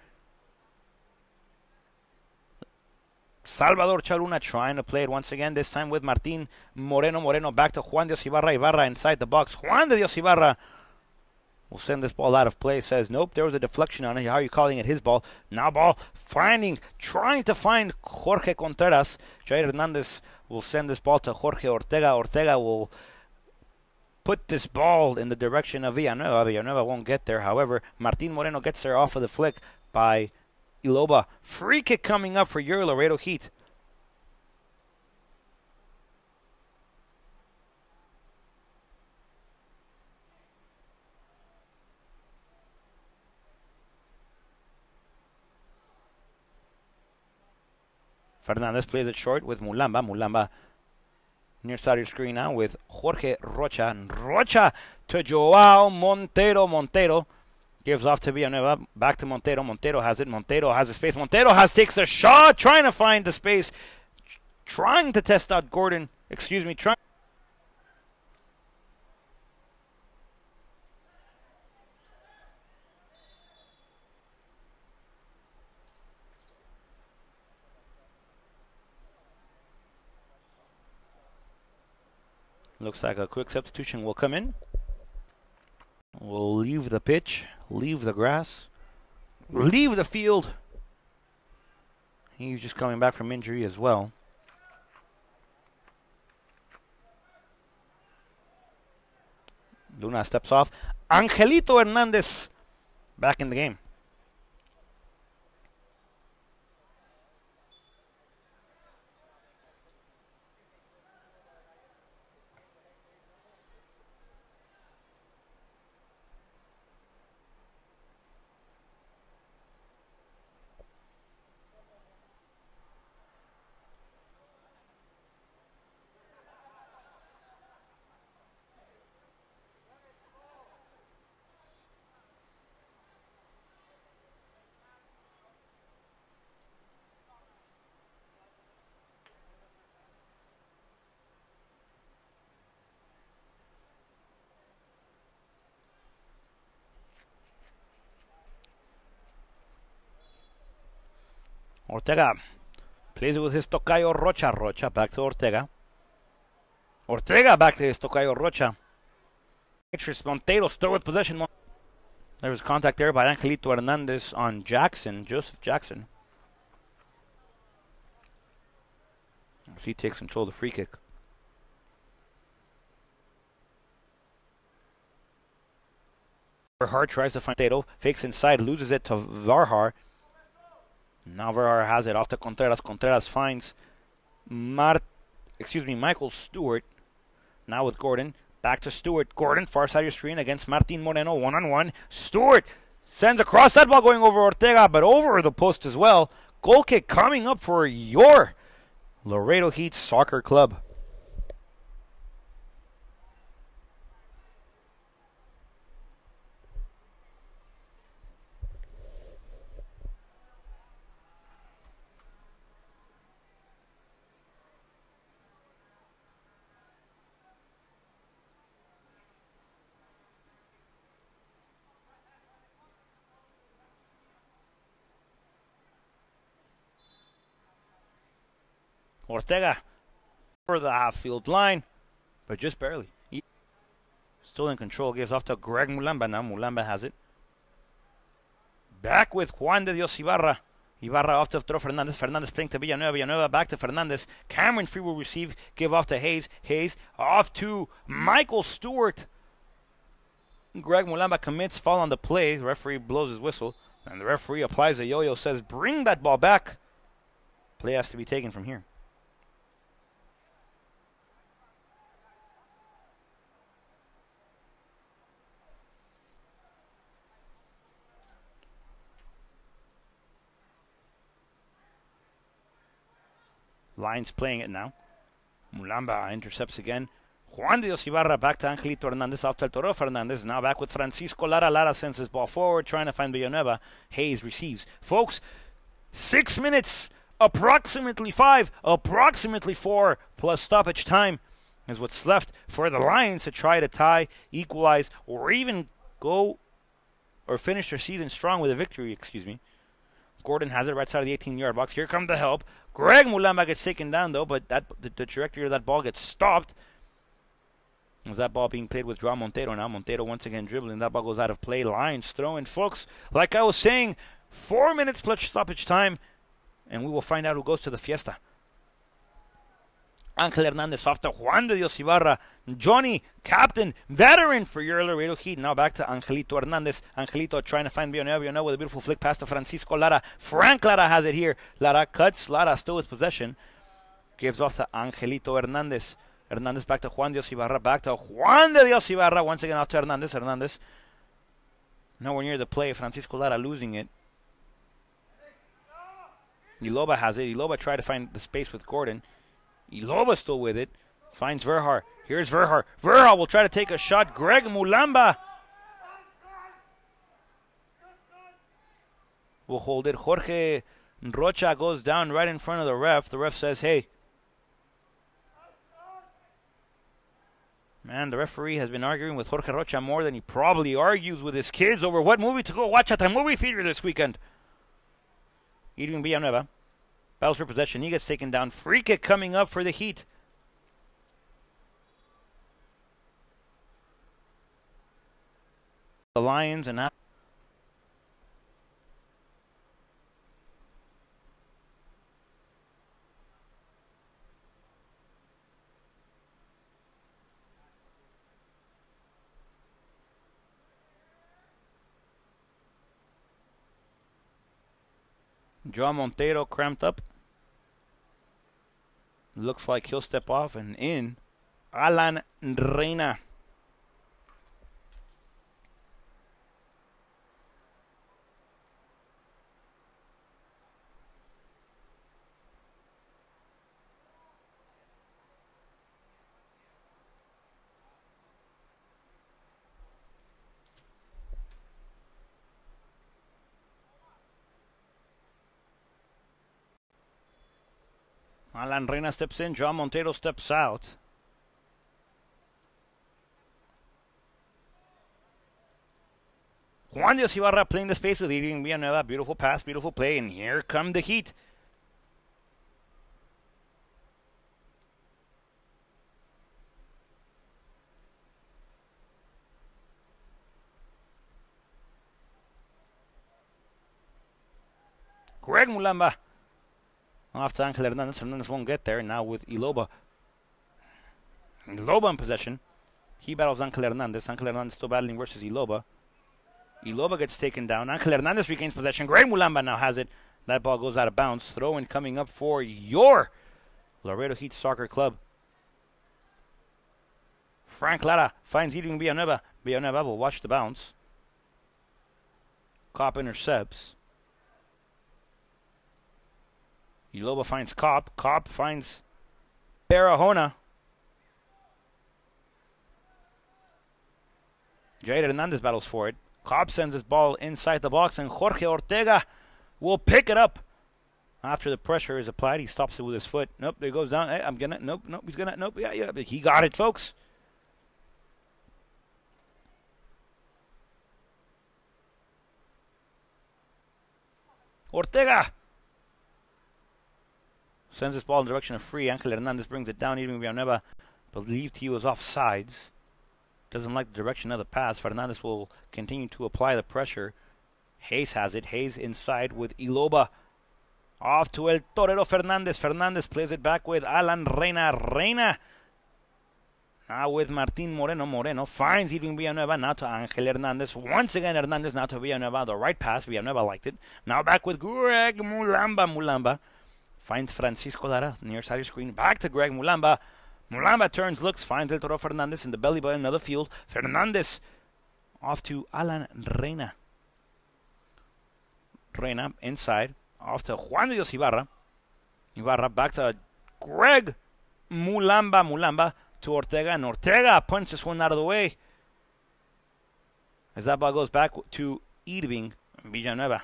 Salvador Chaluna trying to play it once again, this time with Martin Moreno. Moreno back to Juan Dios Ibarra. Ibarra inside the box. Juan de Dios Ibarra will send this ball out of play. Says, nope, there was a deflection on it. How are you calling it his ball? Now ball trying to find Jorge Contreras. Jair Hernandez will send this ball to Jorge Ortega. Ortega will put this ball in the direction of Villanueva. Villanueva won't get there. However, Martin Moreno gets there off of the flick by Iloba. Free kick coming up for your Laredo Heat. Fernandez plays it short with Mulamba. Mulamba near side of your screen now with Jorge Rocha. Rocha to Joao Montero. Montero gives off to Villanueva. Back to Montero. Montero has it. Montero has the space. Montero takes a shot. Trying to find the space. Trying to test out Gordon. Excuse me. Looks like a quick substitution will come in. We'll leave the pitch, leave the grass, leave the field. He's just coming back from injury as well. Luna steps off. Angelito Hernandez back in the game. Ortega plays it with his tocayo Rocha. Rocha back to Ortega. Ortega back to his tocayo Rocha. Montero still with possession. There was contact there by Angelito Hernandez on Jackson, Joseph Jackson. As he takes control of the free kick. Verhar tries to find Tato, fakes inside, loses it to Varhar. Now Verhar has it off to Contreras. Contreras finds Michael Stewart. Now with Gordon. Back to Stewart. Gordon, far side of your screen against Martin Moreno. One-on-one. Stewart sends across that ball going over Ortega, but over the post as well. Goal kick coming up for your Laredo Heat Soccer Club. Ortega for the half-field line, but just barely. Still in control, gives off to Greg Mulamba. Now Mulamba has it. Back with Juan de Dios Ibarra. Ibarra off to throw Fernandez. Fernandez playing to Villanueva. Villanueva back to Fernandez. Cameron Free will receive. Give off to Hayes. Hayes off to Michael Stewart. Greg Mulamba commits foul on the play. The referee blows his whistle. And the referee applies a yo-yo. Says, bring that ball back. Play has to be taken from here. Lions playing it now. Mulamba intercepts again. Juan de Dios Ibarra back to Angelito Hernandez, out to El Toro Fernandez. Now back with Francisco Lara. Lara sends his ball forward, trying to find Villanueva. Hayes receives. Folks, 6 minutes, approximately 5, approximately 4, plus stoppage time is what's left for the Lions to try to tie, equalize, or even go or finish their season strong with a victory, Gordon has it right side of the 18-yard box. Here comes the help. Greg Mulamba gets taken down, though, but the trajectory of that ball gets stopped. Is that ball being played with Joao Montero now? Montero once again dribbling. That ball goes out of play. Lions throwing. Folks, like I was saying, 4 minutes plus stoppage time, and we will find out who goes to the fiesta. Angel Hernandez off to Juan de Dios Ibarra. Johnny, captain, veteran for your Laredo Heat. Now back to Angelito Hernandez. Angelito trying to find Villanueva. Villanueva with a beautiful flick pass to Francisco Lara. Frank Lara has it here. Lara cuts. Lara still with possession. Gives off to Angelito Hernandez. Hernandez back to Juan de Dios Ibarra. Back to Juan de Dios Ibarra. Once again off to Hernandez. Hernandez nowhere near the play. Francisco Lara losing it. Iloba has it. Iloba tried to find the space with Gordon. Iloba still with it. Finds Verhar. Here's Verhar. Verhar will try to take a shot. Greg Mulamba will hold it. Jorge Rocha goes down right in front of the ref. The ref says, hey. Man, the referee has been arguing with Jorge Rocha more than he probably argues with his kids over what movie to go watch at the movie theater this weekend. Irving Villanueva battles for possession. He gets taken down. Free kick coming up for the Heat. The Lions and now Joao Montero cramped up. Looks like he'll step off and in. Alan Reina. Alan Reina steps in. Joao Montero steps out. Juan Dios Ibarra playing the space with Irving Villanueva. Beautiful pass, beautiful play, and here come the Heat. Greg Mulamba off to Angel Hernandez. Hernandez won't get there. Now with Iloba. Iloba in possession. He battles Angel Hernandez. Angel Hernandez still battling versus Iloba. Iloba gets taken down. Angel Hernandez regains possession. Greg Mulamba now has it. That ball goes out of bounds. Throw-in coming up for your Laredo Heat Soccer Club. Frank Lara finds Irving Villanueva. Villanueva will watch the bounce. Cop intercepts. Iloba finds Cop. Cop finds Barahona. Jair Hernandez battles for it. Cop sends his ball inside the box, and Jorge Ortega will pick it up. After the pressure is applied, he stops it with his foot. Nope, there goes down. Hey, nope, he's gonna, nope, yeah, he got it, folks. Ortega sends his ball in the direction of free. Angel Hernandez brings it down. Even Villanueva believed he was offsides. Doesn't like the direction of the pass. Fernandez will continue to apply the pressure. Hayes has it. Hayes inside with Iloba. Off to El Torero Fernandez. Fernandez plays it back with Alan Reina. Reina now with Martin Moreno. Moreno finds Irving Villanueva. Now to Angel Hernandez. Once again Hernandez now to Villanueva. The right pass. Villanueva liked it. Now back with Greg Mulamba. Mulamba finds Francisco Lara near side of the screen. Back to Greg Mulamba. Mulamba turns, looks, finds El Toro Fernandez in the belly button of the field. Fernandez off to Alan Reina. Reina inside. Off to Juan de Dios Ibarra. Ibarra back to Greg Mulamba to Ortega, and Ortega punches one out of the way. As that ball goes back to Irving Villanueva.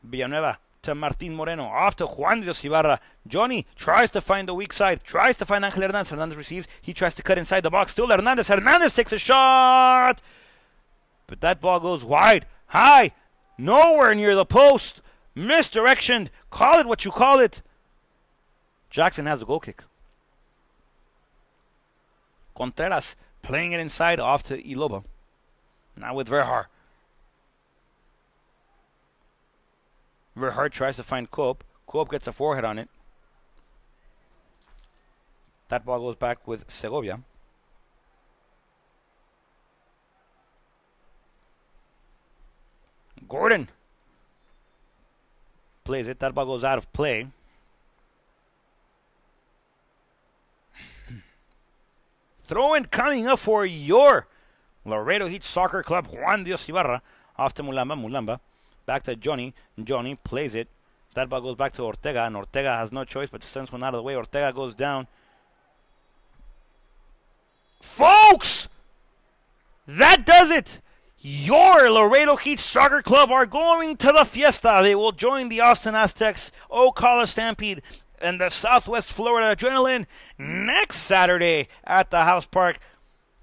Villanueva to Martin Moreno. Off to Juan Dios Ibarra. Johnny tries to find the weak side. Tries to find Angel Hernandez. Hernandez receives. He tries to cut inside the box. Still Hernandez. Hernandez takes a shot. But that ball goes wide. High. Nowhere near the post. Misdirection. Call it what you call it. Jackson has the goal kick. Contreras playing it inside off to Iloba. Now with Verhar. Verhar tries to find Cope. Cope gets a forehead on it. That ball goes back with Segovia. Gordon plays it. That ball goes out of play. Throw-in coming up for your Laredo Heat Soccer Club. Juan Dios Ibarra off to Mulamba. Mulamba back to Johnny. Johnny plays it. That ball goes back to Ortega, and Ortega has no choice but to send one out of the way. Ortega goes down. Folks, that does it. Your Laredo Heat Soccer Club are going to the fiesta. They will join the Austin Aztecs, Ocala Stampede, and the Southwest Florida Adrenaline next Saturday at the House Park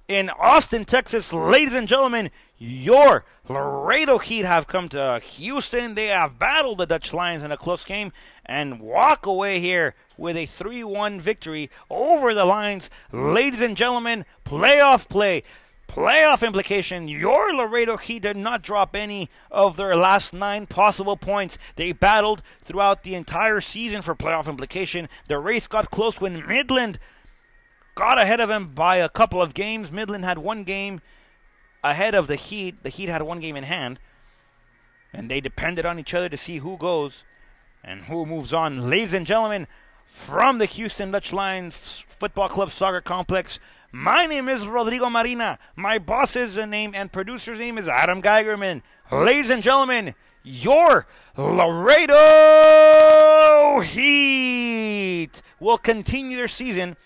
in Austin, Texas. Ladies and gentlemen, your Laredo Heat have come to Houston. They have battled the Dutch Lions in a close game and walk away here with a 3-1 victory over the Lions. Ladies and gentlemen, playoff play. Playoff implication, your Laredo Heat did not drop any of their last 9 possible points. They battled throughout the entire season for playoff implication. The race got close when Midland got ahead of him by a couple of games. Midland had 1 game ahead of the Heat. The Heat had 1 game in hand. And they depended on each other to see who goes and who moves on. Ladies and gentlemen, from the Houston Dutch Lions Football Club Soccer Complex, my name is Rodrigo Marina. My boss's name and producer's name is Adam Geigerman. Ladies and gentlemen, your Laredo Heat will continue their season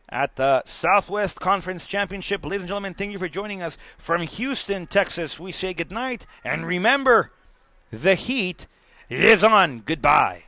at the Southwest Conference Championship. Ladies and gentlemen, thank you for joining us from Houston, Texas. We say goodnight, and remember, the Heat is on. Goodbye.